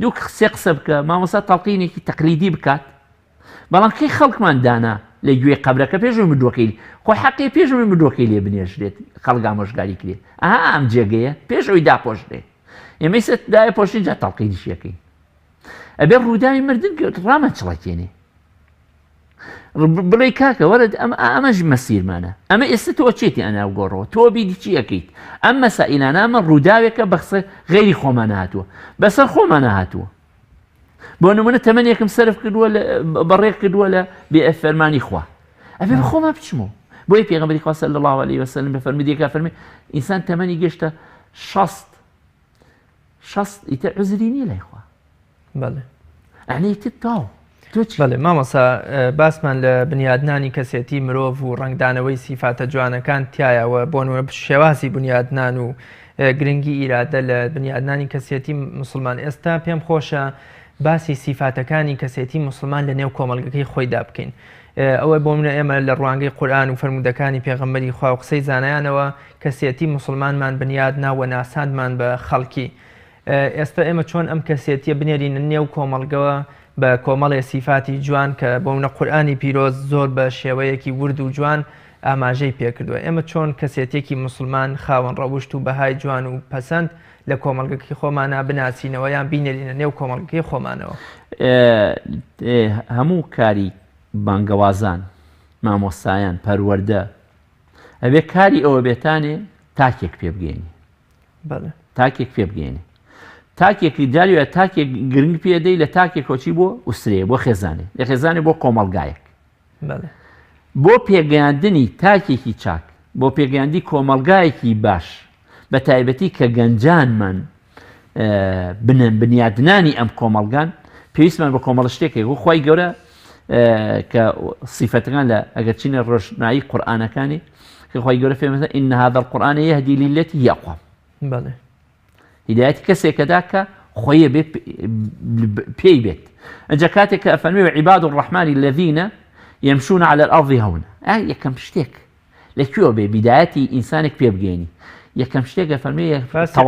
دوو سێ قسە بکە مامۆستا تەڵقینێکی تەقلیدی بکات بەڵام کەی خەڵکمان دانا لە گوێ قەبرەکە پێشەوەی مردووەکەی خۆی حەقی پێشەوەی مردووەکەی لێ بنێژرێت خەڵک ئامۆژگاری کرێت ئەم جێگەیە پێشەوەی داپۆشرێت ئێمەی دایە پۆشین جا تەڵقینیشیەکەی ئەبێ ڕووداوی مردن ڕامە چڵەکێنێ بڵێ کاکە وەرە ئەمەش مەسیرمانە ئەمە ئێستا تۆ چێتی ئەناو گۆڕەوە تۆ بیدی چی ئەەکەیت ئەم مەسائلانە ئەمە ڕووداوێکە بەخسە غێری خۆمان هاتووە بەسەر خۆمان هاتووە بۆ نمونە تەمەنێکم سەرف کردووە بەڕێک کردووە لە بێ فەرمانی خوا ئەبێ بە خۆمان بچمەوە بۆی پێغەمبەری خوا صلی الله علیه وسلم بەفەرمی دیکە فەرمی ئینسان تەمەنی گەشتە 60 ئیتر عوزری نییە لای خوا ئەعنی ئیتر تاو بەڵێ مامۆستا باسمان لە بنیادنانی کەسێتی مرۆڤ و ڕنگدانەوەی سیفاتە جوانەکان تایەوە بۆ شێوازی بنیادنان و گرنگی ئیرادە لە بنیادنانی کەسێتی مسلمان ئێستا پێم خۆشە باسی سیفاتەکانی کەسێتی مسلمان لە نێو کۆمەڵگەکەی خۆیدا بکەین ئەوە بۆ منە ئێمە لە ڕوانگەی قورئان و فەرمودەکانی پێغەمبەری خوا و قسەی زانایانەوە کەسێتی مسلمانمان بنیاد ناوە ناساندمان بە خەڵکی ئێستا ئێمە چۆن ئەم کەسێتیە بنێرینە نێو کۆمەڵگەوە بە کۆمەڵی سیفاتی جوان کە بۆ منە قورئانی پیرۆز زۆر بە شێوەیەکی ورد و جوان ئاماژەی پێکردووە ئێمە چۆن کەسێتێکی مسلمان خاوەن ڕەوشت و بەهای جوان و پەسەند لە کۆمەڵگەکەی خۆمانە بناسینەوە یان بینێرینە نێو کۆمەڵگەکەی خۆمانەوە هەموو کاری بانگەوازان مامۆستایان پەروەردە ئەبێ کاری ئەوە بێتانێ تاکێک پێ بگەێنی تاکێک پێ بگەێنی تاکێکی جاریوە تاکێک گرنگ پێدەی لە تاکێک کۆچی بۆ ئوسرێ بۆ خێزانێ لە خێزانێ بۆ کۆمەڵگایەک بۆ پێگەیاندنی تاکێکی چاک بۆ پێگەیاندی کۆمەڵگایەکی باش بە تایبەتی کە گەنجانمان بنیادنانی ئەم کۆمەڵگان پێویستمان بە کۆمەڵ شتێکێک و خۆی گەورە کە سیفەتەکان لە ئەگەر چینە ڕۆژنایی قورئانەکانی کە خۆی گەورە فێرمێتە ئین هذا القورآن يهدي للتي هي أقوم هدایەتی کەسێکەدا کە خۆیە بێت پێی بێت ئەجا کاتێک کە ئەفەرمێ عیباد الرحمن الذين يمشون على الأرض هونا یەکەم شتێک لەکوێوە بێ بیدایەتی ئینسانێک پێ بگەێنی یەکەم شتێکە فەرمێ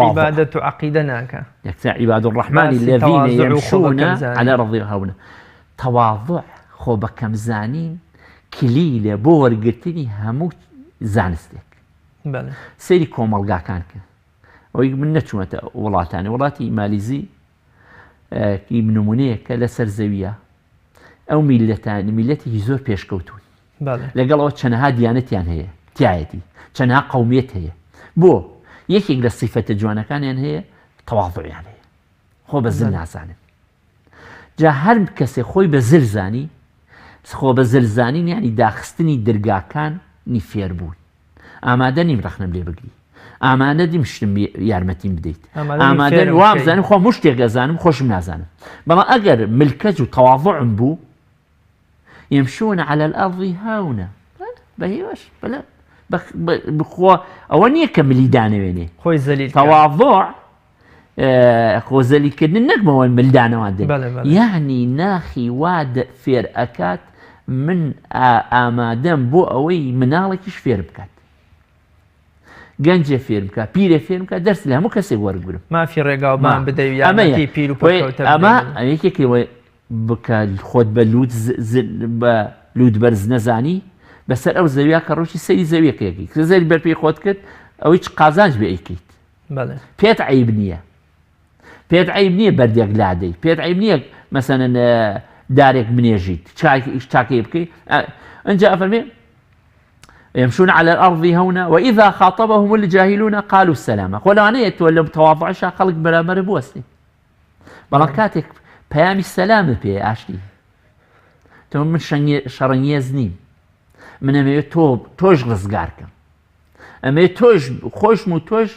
عیبادەت و عەقیدە ناکە یەکسە عیباد الرحمن الذين يمشون على الأرض هونا تەواضع خۆ بە کەمزانین کلیلە بۆ وەرگرتنی هەموو زانستێک سەیری کۆمەڵگاکان کە ئەوەی من نەچوونەتە وڵاتانی وڵاتی مالیزی نمونەیەکە لەسەر زەویە ئەو میلەتانی میلەتێکی زۆر پێشکەوتون لەگەڵەوە چەنەها دیانەتیان هەیە تایەتی چەنەها قەومیەت هەیە بۆ یەکێک لە سیفەتە جوانەکانیان هەیە تەواضعیان هەیە خۆ بە زل نازانن جا هەر کەسێک خۆی بە زل زانی خۆ بە زل زانین یعنی داخستنی دەرگاکان نی فێر بوون ئامادە نیم ڕەخنەم لێ بگری ئامانە دیم شتم یارمەتیم بدەیت ئامادە وا بزانم خۆ هەموو شتێک ئەزانم خۆشم نازانم بەڵام ئەگەر ملکەج و تەواضعم بوو يمشون على الأرض هاونا بەهێوەش بخۆ ئەوە نییە کە ملی دانەوێنێ خۆی زەلیل تەواضع خۆ زەلیکردن نەکمەوە ملدانەوان دێ یعنی ناخی وا فێر ئەکات من ئامادەم بۆ ئەوەی مناڵێکیش فێر بکات گەنجێ فێر بکە پیرە فێر بکە دەرس لە هەموو کەسێک وەرگرم مافی ڕێگاومان بدەوی یارمەتی پیر و ئەمە یەکێکی بکە خۆت بە لود بەرز نەزانی بەسەر ئەو زەویا کە ڕۆژی سەری زەویەکەیەکی کە زەری بەرپێی خۆت کرد ئەوەی چ قازانج بێ ئەیکەیت پێت عیب نییە پێت عیب نییە بەردێک لادەی پێت عیب نییە مەسەنەن دارێک منێژیت چاکەی بکەیت ئەنجا ئەفەرمێ يمشون على الأرض هونا وإذا خاطبهم الجاهلون قالوا السلام خۆلانەیە تۆ لە تەواضعشا خەڵک بەرامبەر بوەستی بەڵام کاتێک پەیامی سەلامت پێ ئاشتی تۆ من شەڕەنگێز نیم من ئەمەوێت تۆش ڕزگارکەم ئەمەوێت تۆش خۆشم و تۆش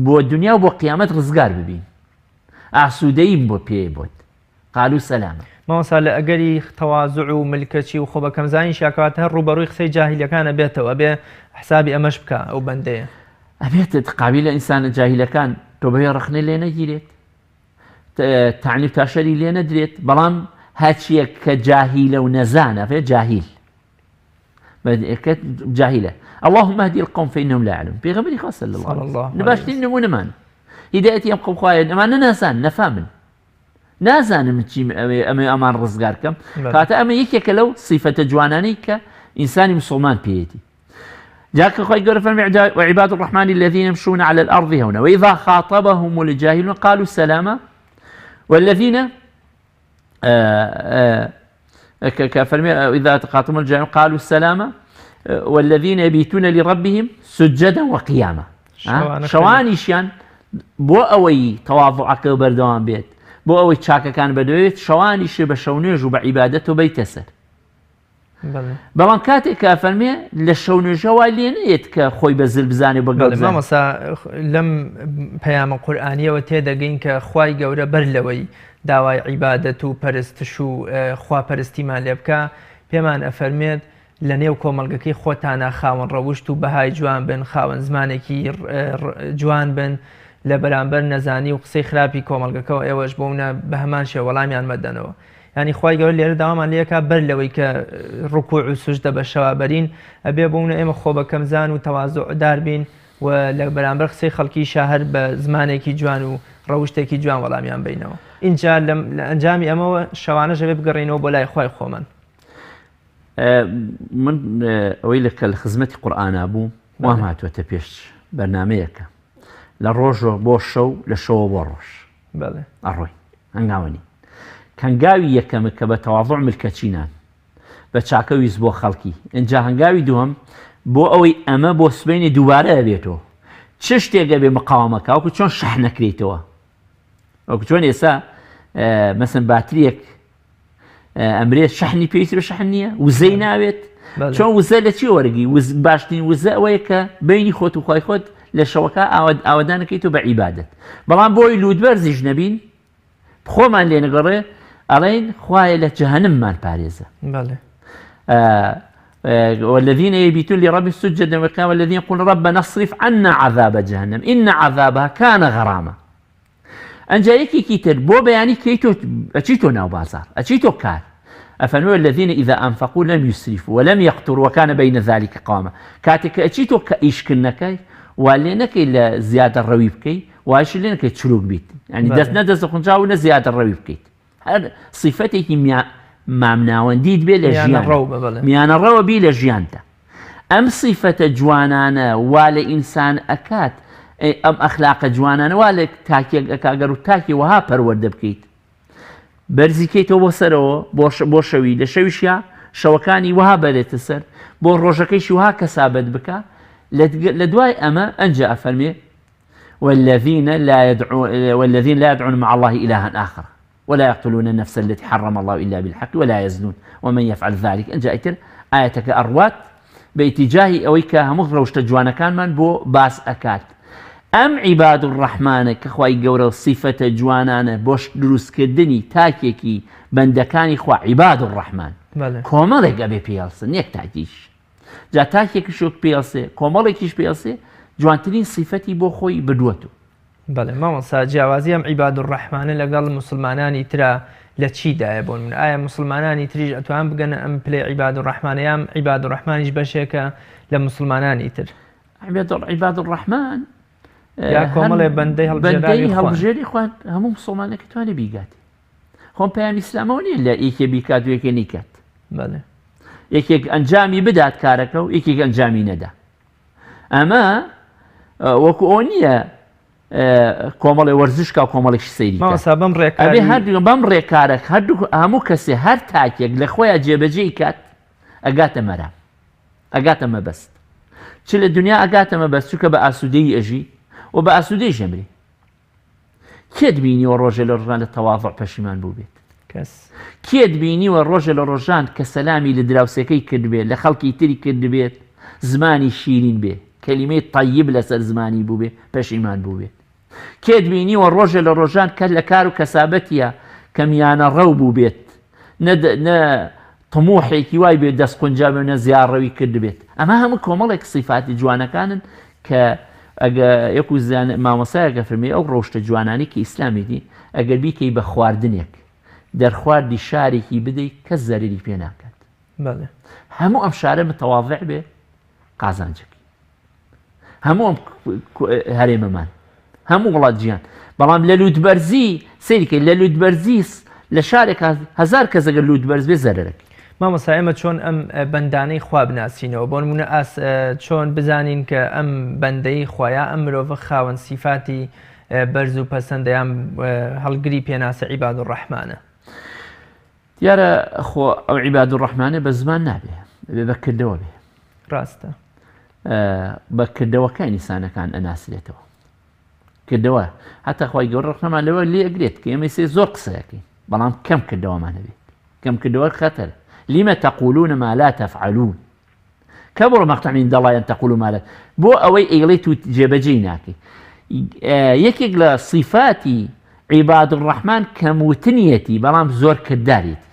بۆ دنیا و بۆ قیامەت ڕزگار ببین ئاسوودەیم بۆ پێ بۆت قالوا سەلامە مامۆستا لە ئەگەری تەواضع و ملکەچی و خۆ بە کەمزانی شاکەواتە هەر ڕوبەڕووی قسەی جاهیلەکانە بێتەوە بێ حسابی ئەمەش بکە ئەو بەندەیە ئەبێت قابل لە ئینسانە جاهیلەکان تۆ بەهێ ڕەخنەی لێ نەگیرێت تعنی تاشەری لێ نەدرێت بەڵام هەچیەک کە جاهیلە و نەزانە فێ جاهیل جاهیلە اللهم اهدي القوم فإنهم لا يعلمون پێغەمبەری خوا صلی الله عليه وسلم باشترین نمونەمان هیدایەتی ئەم قەوم خوایە ئەمانە نازان نەفامن نازانم چی ئەمان ڕزگار کەم کاتە ئەمە یەکێکە لەو سیفەتە جوانانەی کە ئینسانی مسلمان پێیەتی جاکە خۆی گەورە فەرمی وعباد الرحمن الذين يمشون على الأرض هونا وإذا خاطبهم الجاهلون قالوا سلاما والذين كفرمي إذا خاطبهم الجاهلون قالوا سلاما والذين يبيتون لربهم سجدا وقياما شوانيشيان بۆ ئەوەی تەواضعەکە بەردەوام بێت بۆ ئەوەی چاکەکان بەدەوێت شەوانیشی بە شەونێژ و بە عیبادەت و بەیتە سەر بەڵام کاتێک کە فەرمێ لە شەونێژە وای لێ نێت کە خۆی بە زل بزانێ بە مامۆستا لەم پەیامە قورئانیەوە تێدەگەین کە خوای گەورە بەر لەوەی داوای عیبادەت و پەرستش و خواپەرستیمان لێ بکە پێمان ئەفەرمێت لە نێو کۆمەڵگەکەی خۆتانە خاوەن ڕەوشت و بەهای جوان بن خاوەن زمانێکی جوان بن لە بەرامبەر نەزانی و قسەی خراپی کۆمەڵگەکەەوە ئێوەش بۆونە بە هەمان شێ وەڵامیان مەدەنەوە ینی خوای گەورە لێرە داوامان لێکا بەر لەوەی کە ڕوکوع و سوجدە بە شەوا بەرین ئەبێ بوونە ئێمە خۆ بە کەمزان و تەواضعدار بین و لە بەرامبەر قسەی خەڵکی شاهر بە زمانێکی جوان و ڕەوشتێکی جوان وەڵامیان بینەوە اینجا لە ئەنجامی ئەمەوە شەوانەش ئەبێ بگەڕێنەوە بۆ لای خوای خۆمان من ئەوەی لە خزمەتی قورئانە بوو وام هاتووەتە پێش بەرنامەیەکە لە ڕۆژۆ بۆ شەو لە شەوە بۆ ڕۆژ ئەڕۆی هەنگاوەنی هەنگاوی یەکەمە کە بە تەواضع ملکەچینان بە چاکە ویست بۆ خەڵکی ئەنجا هەنگاوی دووەم بۆ ئەوەی ئەمە بۆ سبەینی دووبارە ئەبێتەوە چ شتێکە بێ مقاومەکە وەکو چۆن شەح نەکرێتەوە وەکو چۆن ئێستا مەسەن باتریەک ئەمرێت شەحنی پێویستی بە شەحن نییە وزەی ناوێت چۆن وزە لە چی وەرگی باشترین وزە ئەوەیە کە بینی خۆت و خۆی خۆت لە شەوەکە ئاوەدانەکەیت و بە عیبادەت بەڵام بۆی لودبەرزیش نەبین خۆمان لێ نەگەڕێ ئەڵێن خوایە لە جەهەنەممان پارێزە والذين يبيتون لربهم سجدا وقياما والذين يقولون ربنا اصرف عنا عذاب جهنم إن عذابها كان غراما ئەنجا یەکێکی تر بۆ بەیانی کەیتۆ ئەچیتۆ ناو بازار ئەچیتۆ کار ئەفەرمێ الذين إذا أنفقوا لم يسرفوا ولم يقتروا وكان بين ذلك قامة کاتێک کە ئەچیتۆ کە ئیشکردنەکەی وا لێ نەکەی لە زیادە ڕەوی بکەیت وایش لێ نەکەیت چلوک بیت ینی دەست نەدەست قونجاو و نە زیادە ڕەوی بکەیت هەر صیفەتێکی مامناوەندیت بێ لە ژیان میانە ڕەوە بی لە ژیاندا ئەم صیفەتە جوانانە وا لە ئینسان ئەکات ئەم ئەخلاقە جوانانە وا لە تاکێک ئەکاگەر و تاکی وەها پەروەردە بکەیت بەرزیکەیتەوە بۆ سەرەوە بۆ شەوی لە شەویشیا شەوەکانی وەها بەرێتە سەر بۆ ڕۆژەکەیشی وها کەسابەت بکە لە دوای ئەمە ئەنجا ئەفەرمێ والذين لا يدعون مع الله إلها آخر ولا يقتلون النفس التي حرم الله إلا بالحق ولا يزنون ومن يفعل ذلك أنجا إتر آياتك أروات باتجاه أويك همغ روشت جوانا كان من بو باس أكات ئەم عیباد الرحمانە کە خوای گەورە صیفەتە جوانانە بۆش دروستکردنی تاکێکی بەندەکانی خوا عیباد الرحمان کۆمەڵێک ئەبێ پێڵسن یەک تاکیش جا تاکێکیش پێڵسێ کۆمەڵێکیش پێڵسێ جوانترین صیفەتی بۆ خۆی بردووەتەوە. بەڵێ مامۆستا جیاوازی ئەم عیباد الرحمانە لەگەڵ مسلمانانی ترە لە چیدایە بۆن من ئایا مسلمانانی تریش ئەتوان بگەنە ئەم پلێ عیباد الرحمانە یان عیباد الرحمانیش بەشێکە لە مسلمانانی تر؟ عیباد الرحمان یا کۆمەڵێ بەندەی هەڵبژێری خوان هەموو مسلمانێک توانێ بیگاتی خۆم پەیامی ئیسلامەوە نیە لە یەکێ بیکات و یەکێ نیکات یەکێک ئەنجامی بدات کارەکە و یەکێک ئەنجامی نەدا ئەمە وەکو ئەو نییە کۆمەڵی وەرزشکە و کۆمەڵێکی سەیری بەم ڕێکارێک هەموو کەسێ هەر تاکێک لە خۆیان جێبەجێی کات ئەگاتە مەرام ئەگاتە مەبەست چ لە دنیا ئەگاتە مەبەست چونکە بە ئاسوودەی ئەژی و بە ئاسوودەی ژەمری کێت بینیوە ڕۆژێ لە ڕۆژان لە تەواضع پەشیمان بوو بێت کێت بینیوە ڕۆژێ لە ڕۆژان کە سەلامی لە دراوسەکەی کرد بێت لە خەڵکی تری کرد بێت زمانی شیرین بێ کەلیمەی طەیب لەسەر زمانی بوو بێ پەشیمان بوو بێت کێت بینیوە ڕۆژێ لە ڕۆژان کە لە کار و کەسابەتیە کە میانە ڕەو بوو بێت نە طموحێکی وای بێت دەست قونجا بێ نە زیارڕەوی کرد بێت ئەمە هەموو کۆمەڵێک صیفاتی جوانەکانن کە ئەگە یەکو مامۆسایەکە فەرمێ ئەو ڕۆشتە جوانانی کە ئیسلامیدی ئەگەر بیکەی بە خواردنێک دەرخواردی شارێکی بدەیت کەس زەرری پێ ناکات هەموو ئەم شارە متەواضع بێ قازانجێکی هەموو ئەم هەرێمەمان هەموو وڵات گیان بەڵام لە لووتبەرزی سەیریکە لە لووتبەرزی لە شارێک هەزار کەس ئەگەر لووتبەرز بێ زەرەرەکە مامۆستا ئێمە چۆن ئەم بەندانەی خوا بناسینەوە بۆ نمونە چۆن بزانین کە ئەم بەندەی خوایە ئەم مرۆڤە خاوەن سیفاتی بەرز و پەسەندەیان هەڵگری پێناسە عیباد الرحمانە دیارە خۆ ئەو عیباد الرحمانە بە زمان نابێ بێ بەکردەوە بێ ڕاستە بەکردەوەکە ئینسانەکان ئەناسرێتەوە کردەوە هەتا خوای گەورە ڕەحمەمان لەوە لێ ئەگرێت کە ئێمە سێ زۆر قسەیەکەین بەڵام کەم کردەوەمانە بێت کەم کردەوە خەتەر لما تقولون ما لا تفعلون كبر مقطع من دڵایەن تقولوا ما لا بۆ ئەوەی ئەیڵێت و جێبەجێی ناکەی یەکێک لە صیفاتی عیباد الرحمان کەموتنیەتی بەڵام زۆر کرددارێتی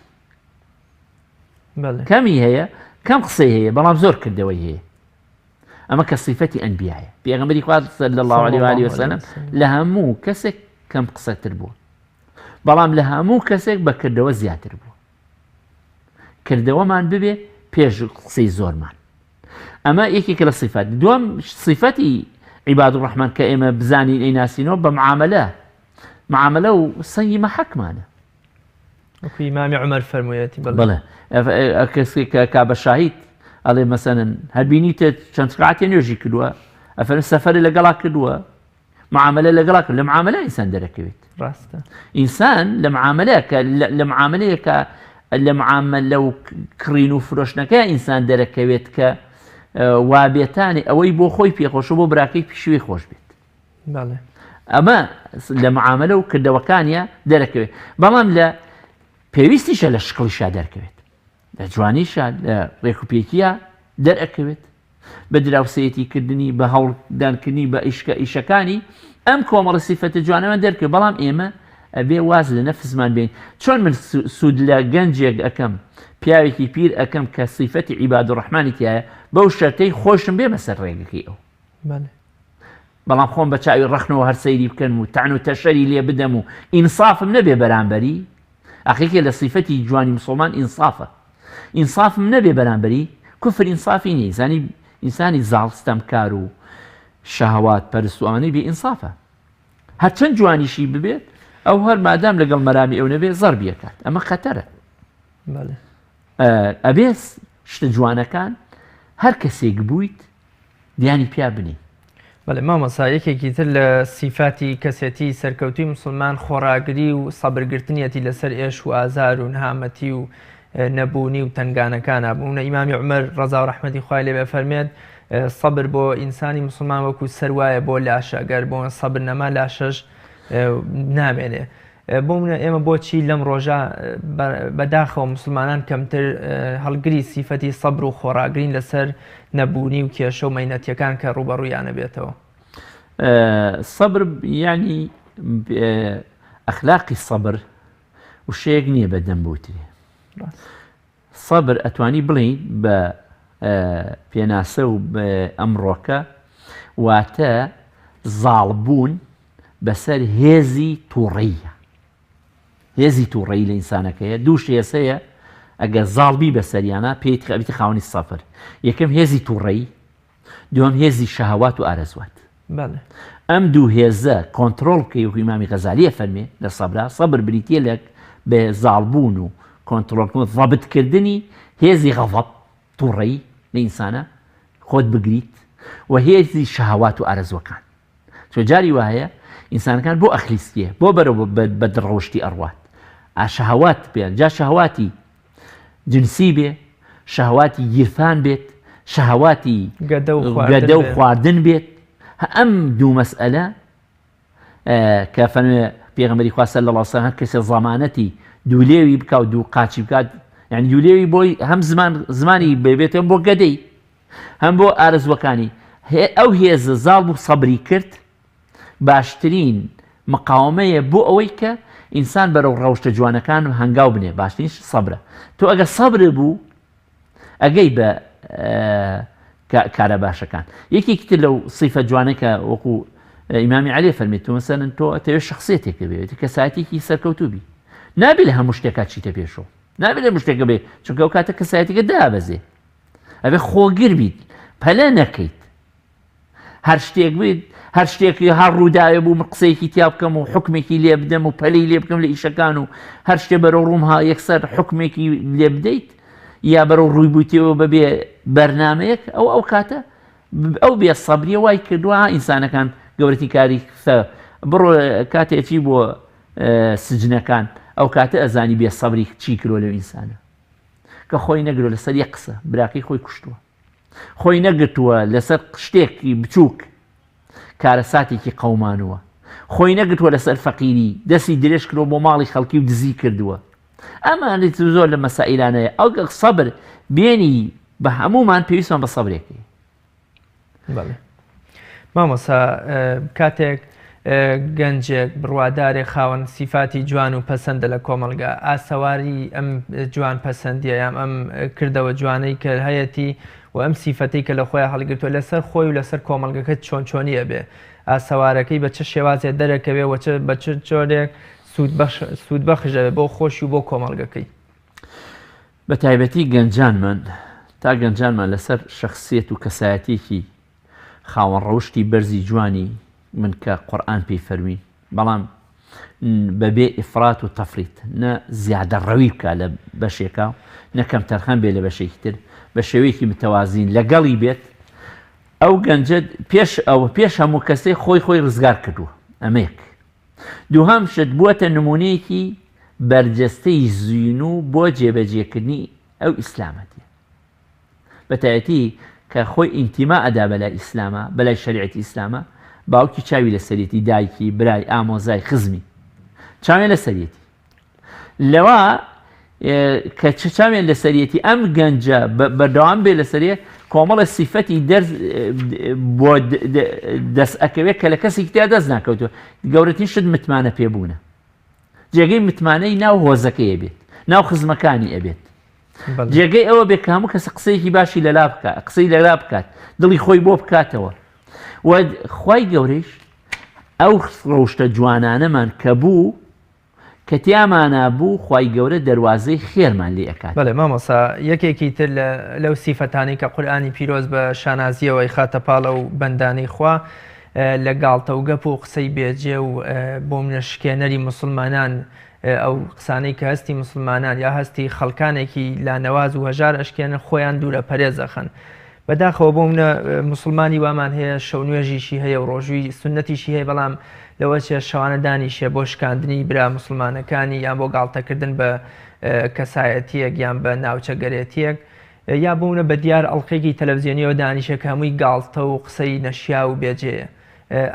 کەمی هەیە کەم قسەی هەیە بەڵام زۆر کردەوەی هەیە ئەمە کە صیفەتی ئەنبیایە پێغەمبەری خوا صلی الله عليه وآله وسلم لە هەموو کەسێک کەم قسەتر بوو بەڵام لە هەموو کەسێک بە کردەوە زیاتر بوو کردەوەمان ببێ پێش قسەی زۆرمان ئەمە یەکێک لە صیفات دووەم صیفەتی عیباد الرحمان کە ئێمە بزانین ئەیناسینەوە بە معاملە و سەنگی مەحەکمانە وەکو ئیمامی عومەر فەرموویەتی بەڵێ کەسێک کا بە شاهید ئەڵێ مەسەلەن هەر بینیتە چەند سعاتێ نوێژی کردووە ئەفەرمێ سەفەرێ لەگەڵا کردووە معاملە لەگەڵا کرد لە معاملە ئینسان دەرەکەوێت ڕاستە ئینسان لە معاملەیەکە لە معاملە و کڕین و فرۆشتنەکە ئینسان دەرەکەوێت کە وابێتانی ئەوەی بۆ خۆی پێخۆش بۆ براکەی پیشوی خۆش بێت ئەمە لە معاملە و کردەوەکانیە دەرەکەوێت بەڵام لە پێویستیشە لە شکڵیشا دەرکەوێت لە جوانیشە لە ڕێکوپێکیە دەرەکەوێت بە دراوسەیەتی کردنی بە هەوڵدانکردنی بە ئیشەکانی ئەم کۆمەڵە سیفەتە جوانەوە دەرکەوێت بەڵام ئێمە ئەبێ واز لە نەفسمان بین چۆن من سوود لە گەنجێک ئەەکەم پیاوێکی پیر ئەەکەم کە صیفەتی عیباد الرحمانی تایە بەو شەرتەی خۆشم بێ بەسەر ڕێگەکەی ئەو بەڵام خۆم بە چاوی ڕەخنەوە هەر سەیری بکەن و تەعن و تەشەری لێ بدەم و ئینسافم نەبێ بەرامبەری ئەخیکە لە صیفەتی جوانی مسلمان ئینسافە. ئینسافم نەبێ بەرامبەری کوفر ئینسافی نیە. زانی ئینسانی زاڵستەمکار و شەهەوات پەرست و ئەوانەی بێ ئینسافە. هەرچەند جوانیشی ببێت ئەو هەر مادام لەگەڵ مەرامی ئەو نەبێ زەربی ئەکات. ئەمە خەتەرە. ئەبێ شتە جوانەکان هەر کەسێک بوویت دیانی پیا بنی. بەڵێ مامۆستا یەکێکی تر لە سیفاتی کەسێتی سەرکەوتوی مسلمان خۆڕاگری و سەبرگرتنیەتی لەسەر ئێش و ئازار و نهامەتی و نەبوونی و تنگانەکانە بوونە. ئیمامی عومەر ڕەزا و ڕەحمەتی خوای لێ بێ فەرمێت سەبر بۆ ئینسانی مسلمان وەکو سەروایە بۆ لاشە، ئەگەر بۆ سەبر نەما لاشەش نامێنێ. بۆ منە ئێمە بۆچی لەم ڕۆژە بەداخەوە مسلمانان کەمتر هەڵگری سیفەتی سەبر و خۆڕاگرین لەسەر نەبوونی و کێشە و مەینەتیەکان کە ڕوبەڕوویانە بێتەوە؟ سەبر ینی ئەخلاقی سەبر وشەیەک نییە بە دەمبوتری. سەبر ئەتوانی بڵین بە پێناسە و ئەمڕۆکە واتە زاڵبوون بەسەر هێزی تووڕەیە. هێزی تووڕەیی لە ئینسانەکەیە دوو شێسەیە ئەگە زاڵبی بەسەریانە پێیت خەبیتی خاوەنی سەفر. یەکەم هێزی تووڕەیی، دووەم هێزی شەهەوات و ئارەزوات. ئەم دوو هێزە کۆنتڕۆڵ بکەی و ئیمامی غەزالیە فەرمێ لە سەبرا سەبر بریتە لە بە زاڵبوون و کۆنتڕۆڵکردن ضەبتکردنی هێزی غەضەب تووڕەیی لە ئینسانە خۆت بگریت و هێزی شەهەوات و ئارەزوەکان. چۆ جاری وایە ئینسانەکان بۆ ئەخلیستیە بۆ بەرەوە بە دڕەوشتی ئەڕوات. شەهەوات بێن جا شەهەواتی جنسی بێ، شەهەواتی گیرفان بێت، شەهەواتی گەدە و خواردن بێت. ئەم دوو مەسئلە کە فەرمێ پێغەمبەری خوا صلی الله علیه و سلم هەر کەسێ زەمانەتی دوولێوی بکە و دوو قاچی بکات، یعنی دوولێوی بۆی هەم زمانی بێتەوە بۆ گەدەی هەم بۆ ئارزوەکانی. ئەو هێزە زاڵ بوو سەبری کرد باشترین مقاومەیە بۆ ئەوەی کە ئینسان بەرەو ڕەوشتە جوانەکان و هەنگاو بنێ. باشترینش سەبرە. تۆ ئەگە سەبر بوو ئەگەی بە کارە باشەکان. یەکێکی تر لەو سیفە جوانەکە وەکو ئیمامی عەلی فەرمێت تۆ مەسەلەن تۆ ئەتەوێت شخصیەتێکە بێت کەسایەتێکی سەرکەوتوو بی، نابێت لە هەموو شتێکا چیتە پێشەوە، نابێت لە هەموو شتێکە بێت چونکە ئەو کاتە کەسایەتێکە دابەزێ. ئەبێ خۆگر بیت، پەلە نەکەیت. هەر شتێک بێت هەر شتێکی هەر ڕووداوێ بوو من قسەیەکی تیا بکەم و حکمێکی لێ بدەم و پەلەی لێ بکەم لە ئیشەکان و هەر شتێ بەرەو ڕوومها یەکسەر حکمێکی لێ بدەیت یا بەرەو ڕوویبووتیەوە بەبێ بەرنامەیەک ئەو کاتە ئەو بێ سەبریە وای کردووە ئینسانەکان گەورەتی کاری بڕۆ کاتێکی بۆ سجنەکان ئەو کاتە ئەزانی بێ سەبری چی کردووە لەو ئینسانە کە خۆی نەگرۆ لەسەر یەک قسە براکەی خۆی کوشتووە، خۆی نەگرتووە لەسەر شتێکی بچووک کارەساتێکی قەومانوە، خۆی نەگرتووە لەسەر فەقیری دەستی درێژ کردووە بۆ ماڵی خەڵکی و دزی کردووە. ئەمانێت زۆر لە مەسائلانەیە ئەو سەبر بێنی بە هەمومان پێویستمان بە سەبرێکی. مامۆستا کاتێک گەنجێک بڕوادارێک خاوەن سیفاتی جوان و پەسەندە لە کۆمەلگا ئاسەواری ئەم جوان پەسەندیە یان ئەم کردەوە جوانەی کە هەیەی و ئەم سیفەتی کە لە خۆیان هەڵگرتووە لەسەر خۆی و لەسەر کۆمەلگەکەت چۆن چۆنیە بێ ئاسەوارەکەی بە چه شێوازێ دەرەکەوێ بە چ جۆرێک سوودبەخشەوێ بۆ خۆشی و بۆ کۆمەلگەکەی. بە تایبەتی گەنجانمان تا گەنجانمان لەسەر شەخسیەت و کەسایەتێکی خاوەن ڕەوشتی بەرزی جوانی من کە قورئان پێی فەرمی، بەڵام بەبێ ئیفرات و تەفریت نە زیادە ڕەوی بکە لە بەشێکە نە کەمتەرخان بێ لە بەشێکی تر بە شێوەیەکی متەوازین لەگەڵی بێت. ئەو گەنجە پێش هەموو کەسێ خۆی ڕزگار کردووە. ئەمەیەک. دووهەم شت بووەتە نمونەیەکی بەرجەستەی زین و بۆ جێبەجێکردنی ئەو ئیسلامەتی بەتایەتی کە خۆی ئینتیما ئەدا بەلای ئیسلامە بەلای شەریعەتی ئیسلامە. باوکی چاوی لە سەرەتی دایکی برای ئامۆزای خزمی چاوێن لە سەرەتی لەوە کە چاوێن لە سەرەتی ئەم گەنجە بەردەوام بێ لە سەرێ کۆمەڵە سیفەتی بۆ دەست ئەکەوێت کە لە کەسێکی تیا دەست ناکەوتوە. گەورەترین شت متمانە پێبوونە، جێگەی متمانەی ناو هۆزەکەی ئەبێت، ناو خزمەکانی ئەبێت، جێگەی ئەوە بێت کە هەموو کەس قسەیەکی باشی لەلا بکات، قسەی لەلا بکات، دڵی خۆی بۆ بکاتەوە. و خوای گەورەیش ئەو ڕەوشتە جوانانەمان کە بوو کە تیامانە بوو خوای گەورە دەواازەی خێرمان لێ ئەکات. بەڵێ مامۆسا یەکێکی تر لەو سیفەتانی کە قورئانی پیرۆز بە شانازیەوەی خاتە پاڵە و بەندانەی خوا لە گاڵتە و گەپ و قسەی بێجێ و بۆ منەشکێنەری مسلمانان ئەو قسانەی کە هەستی مسلمانان یا هەستی خەڵکانێکی لانەواز و هەژار ئەشکێنە خۆیان دوورە پەرێزەخەن. بەداخەوە بۆ منە مسلمانی وامان هەیە شەو نوێژیشی هەیە و ڕۆژووی سنەتیشی هەیە، بەڵام لەوە چێ شەوانە دانیشێ بۆ شکاندنی برا مسلمانەکانی یان بۆ گاڵتەکردن بە کەسایەتیەک یان بە ناوچە گەرێتیەک، یا بوونە بە دیار ئەڵلقێکی تەلەڤیزیۆنیەوە دانیشە کە هەمووی گاڵتە و قسەی نەشیا و بێجێیە.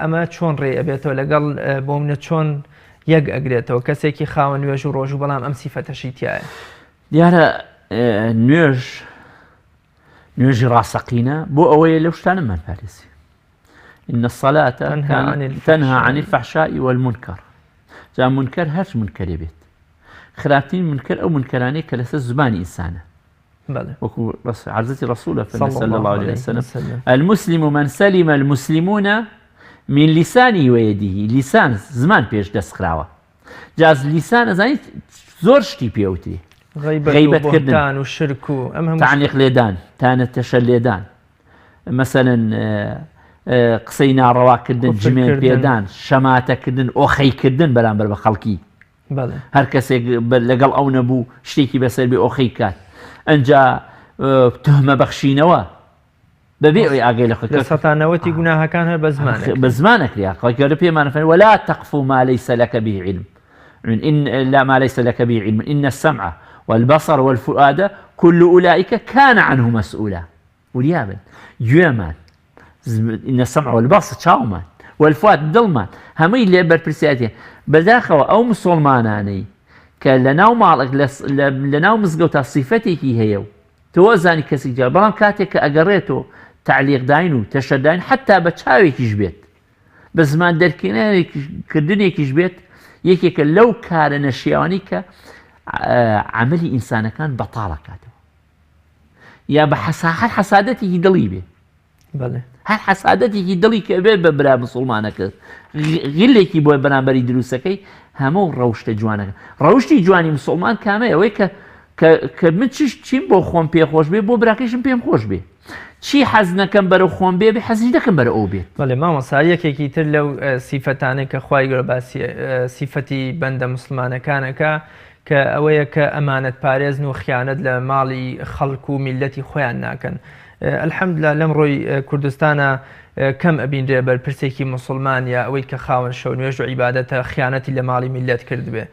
ئەمە چۆن ڕێ ئەبێتەوە لەگەڵ بۆ منە چۆن یەک ئەگرێتەوە کەسێکی خاوە نوێژ و ڕۆژ و بەڵام ئەم سیفەتەشی تایە؟ دیارە نوێژی ڕاستەقینە بۆ ئەوەیە لەو شتانەمان پارێزی. إن الصلاة تنهى عن الفحشاء والمنكر. جا منكر هەر منکەرێ بێت، خراپترین منکر ئەو منکەرانەیە کە لەسەر زمانی ئینسانە. وەکو عرزەتی رسولە صلى الله عليه وسلم المسلم من سلم المسلمون من لسانی وەیەدیه. لیسان زمان پێش دەستخراوە. جاز لیسان ئەزانیت زۆر شتی پێوتری، غیبەتکردن و شرک و تعلیق لێدان، تانەتەشە لێدان، مەسەلەن قسەی ناڕەواکردن، جمێن پێدان، شەماتەکردن، ئۆخەیکردن بەرامبەر بە خەڵکی. هەر کەسێک لەگەڵ ئەو نەبوو شتێکی بەسەر بێ ئۆخەی کات. ئەنجا تۆهمە بەخشینەوە بەبێ ئەوی ئاگەی لە خۆی سەتانەوەتی گوناهەکان هەر بە زمانەکریا. خۆی گەورە پێمانە فەرمێ ولا تقف ما ليس لك به علم لا ما ليس لك به علم إن السمع والبصر والفؤاد كل أولئك كان عنه مسؤولا. وليابن جوێمان إن السمع والبصر چاومان والفؤاد دڵمان هەمووی لێ بەرپرسیاتیە. بەداخەوە ئەو مسلمانانەی کە لەناو ماڵێک لەناو مزگەوتا سیفەتێکی هەیە و تۆ زانی کەسێک جا، بەڵام کاتێک کە ئەگەڕێتەوە تعلیقداین و تەشەداین حتا بە چاوێکیش بێت، بە زمان دەرکردنێکیش بێت، یەکێکە لەو کارە نەشیاوانی کە عملی ئینسانەکان بەتاڵەکاتەوە، یا بە هەر حەسادەتێکی دڵی بێ. هەر حەسادەتێکی دڵی کە بێ بە برا مسلمانەکە غیلێکی بۆی بەرامبەری دروستەکەی هەموو ڕەوشتە جوانەکە. ڕەوشتی جوانی مسلمان کامەیە؟ ئەوەی کە من چیم بۆ خۆم پێخۆش بێ، بۆ براکەشم پێم خۆش بێ، چی حەز نەکەم بەرە خۆم بێ حەزیش دەکەم بەرە ئەو بێت. بەڵێ مامۆستا یەکێکی تر لەو سیفەتانەی کە خوای گەورە باسی سیفەتی بەندە مسلمانەکانەکە کە ئەوەیە کە ئەمانەت پارێزن و خیانەت لە ماڵی خەڵک و میلەتی خۆیان ناکەن. الحەمدوللا لەم ڕۆی کوردستانە کەم ئەبینرێ بەرپرسێکی مسلمان یا ئەوەی کە خاوەن شەو نوێژ و عیبادەتە خیانەتی لە ماڵی میلەت کرد بێ.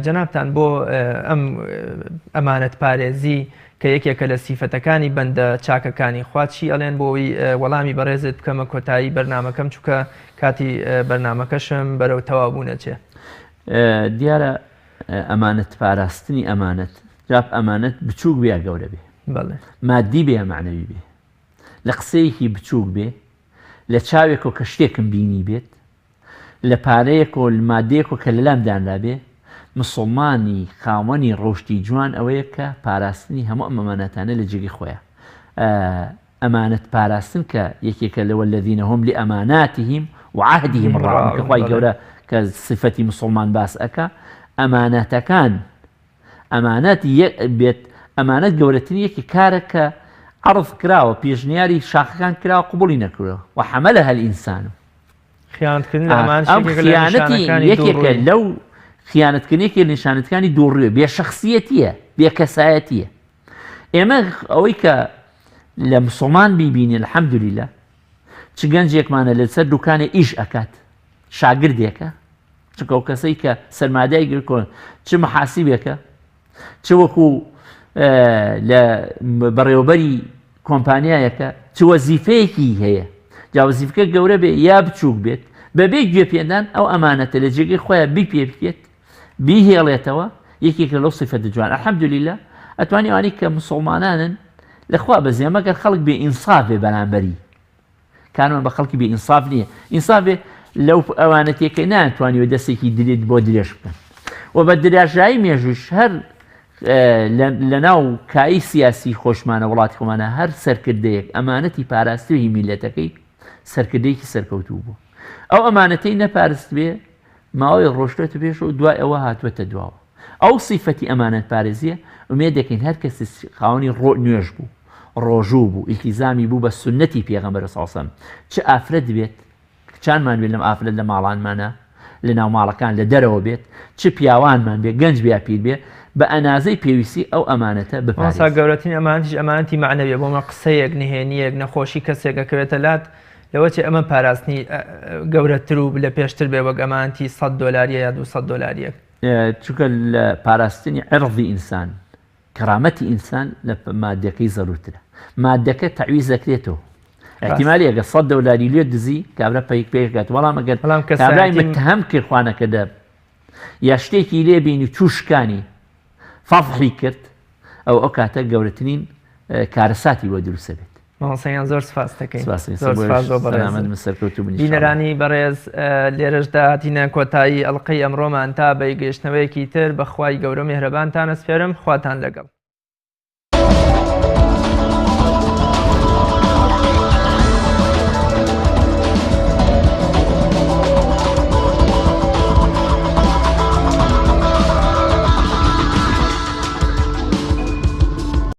جەنابتان بۆ ئەم ئەمانەت پارێزی کە یەکێکە لە سیفەتەکانی بەندە چاکەکانی خوا چی ئەڵێن بۆەوەی وەڵامی بەڕێزت بکەمە کۆتایی بەرنامەکەم، چونکە کاتی بەرنامەکەشم بەرەو تەوابوونە چێ؟ دیارە ئەمانەت پاراستنی ئەمانەت جاب ئەمانەت بچووک بێ گەورە بێ، مادی بێ معنەوی بێ، لە قسەیەکی بچووک بێ، لە چاوێکەوە کە شتێکم بینی بێت، لە پارەیەکۆ مادەیەکۆ کە لەلام دانرا بێ. مسلمانی خاوەنی ڕۆشتی جوان ئەوەیە کە پاراستنی هەموو ئەمانەتانە لە جێگی خۆیە. ئەمانەت پاراستن کە یەکێکە لەوە الذین هم لئەماناتهم وعهدهم ڕاعون کە خوای گەورە کە صفەتی مسلمان باس ئەکا. ئەمانەتەکان ئەمانەت بێت، ئەمانەت گەورەترین یەکی کارە کە عرض کراوە، پێشنیاری شاخەکان کراوە قبولی نەکردەوە و حەمەلەها الئینسان. خیانەتی یەکێکە لەو خیانەتکردنێکی نیشانەتەکانی دووڕوێ، بێ شەخسیەتیە، بێ کەسایەتیە. ئێمە ئەوەی کە لە مسلمان بیبینی الحەمدولیلا چ گەنجێکمانە لەسەر دوکانێ ئیش ئەکات، شاگردێکە، چونکە ئەو کەسەی کە سەرمادای گرکۆن چ مەحاسیبێکە، چ وەکو لە بەڕێوەبەری کۆمپانیایەکە چ وەزیفەیەکی هەیە. جا وەزیفەکە گەورە بێ یا بچووک بێت، بەبێ گوێپێدان ئەو ئەمانەتە لە جێگەی خۆیان بیپێ بکێت، بیهێڵێتەوە. یەکێکە لەو سیفەتە جوان الحەمدولیلا ئەتوانی ئەوانەی کە مسلمانانن لەخوا بەزێ مەگەر خەڵک بێ ئینساف بێ بەرامبەری کانمان بە خەڵکی بێ ئینساف نییە. ئینساف بێ لەو ئەوانەتێکەکەی ناتوانیوە دەستێکی درێت بۆ درێژ بکەن و بە درێژایی مێژوش هەر لە ناو کایی سیاسی خۆشمانە وڵاتی خۆمانە هەر سەرکردەیەک ئەمانەتی پاراستوی میلەتەکەی سەرکردەیەکی سەرکەوتوو بوو. ئەو ئەمانەتەی نەپارست بێ ماوەی ڕۆشتێت پێش و دوای ئەوە هاتووەتە دواوە ئەو سیفەتی ئەمانەت پارێزیە ومێ دەکەین هەر کەسی خاوەنی نوێژ بوو ڕۆژوو بوو ئیلتیزامی بوو بە سنەتی پێغەمبەر سەڵسەم چ ئافرەت بێت چانمان بێت لەم ئافرەت لە ماڵانمانە لە ناو ماڵەکان لە دەرەوە بێت چ پیاوانمان بێ گەنج بیا پیر بێ بە ئەنازەی پێویستی ئەو ئەمانەتە بپارێزێت. گەورەترین ئەمانەتی معنەویە بۆمە قسەیەک نهێنیەک نەخۆشی کەسێکەکەوێتە لات لەوە چێ ئەمە پاراستنی گەورەتر و لە پێشتر بێ وەک ئەمانتی $100 یا $200 چونکە لە پاراستنی عێرضی ئینسان کەرامەتی ئینسان لە مادەکەی زەرورترە مادەکە تەعویز دەکرێتەوە احتیمالی ئەگە $100 لێ دزی کابرا پێکات وەڵام ئەگەر کابرای متهم کرد خوانەکە یا شتێکی لێ بینی تووشکانی فەضحی کرد ئەو کاتە گەورەترین کارەساتی بۆ دروستە بێت. ماڵسەیان زۆر سپاس دەکەین. بینەرانی بەڕێز لێرەشدا هاتینە کۆتایی ئەڵقەی ئەمڕۆمان تا بەیگەشتنەوەیەکی تر بەخوای گەورە میهرەبانتان ئەسپێرم خواتان لەگەڵ.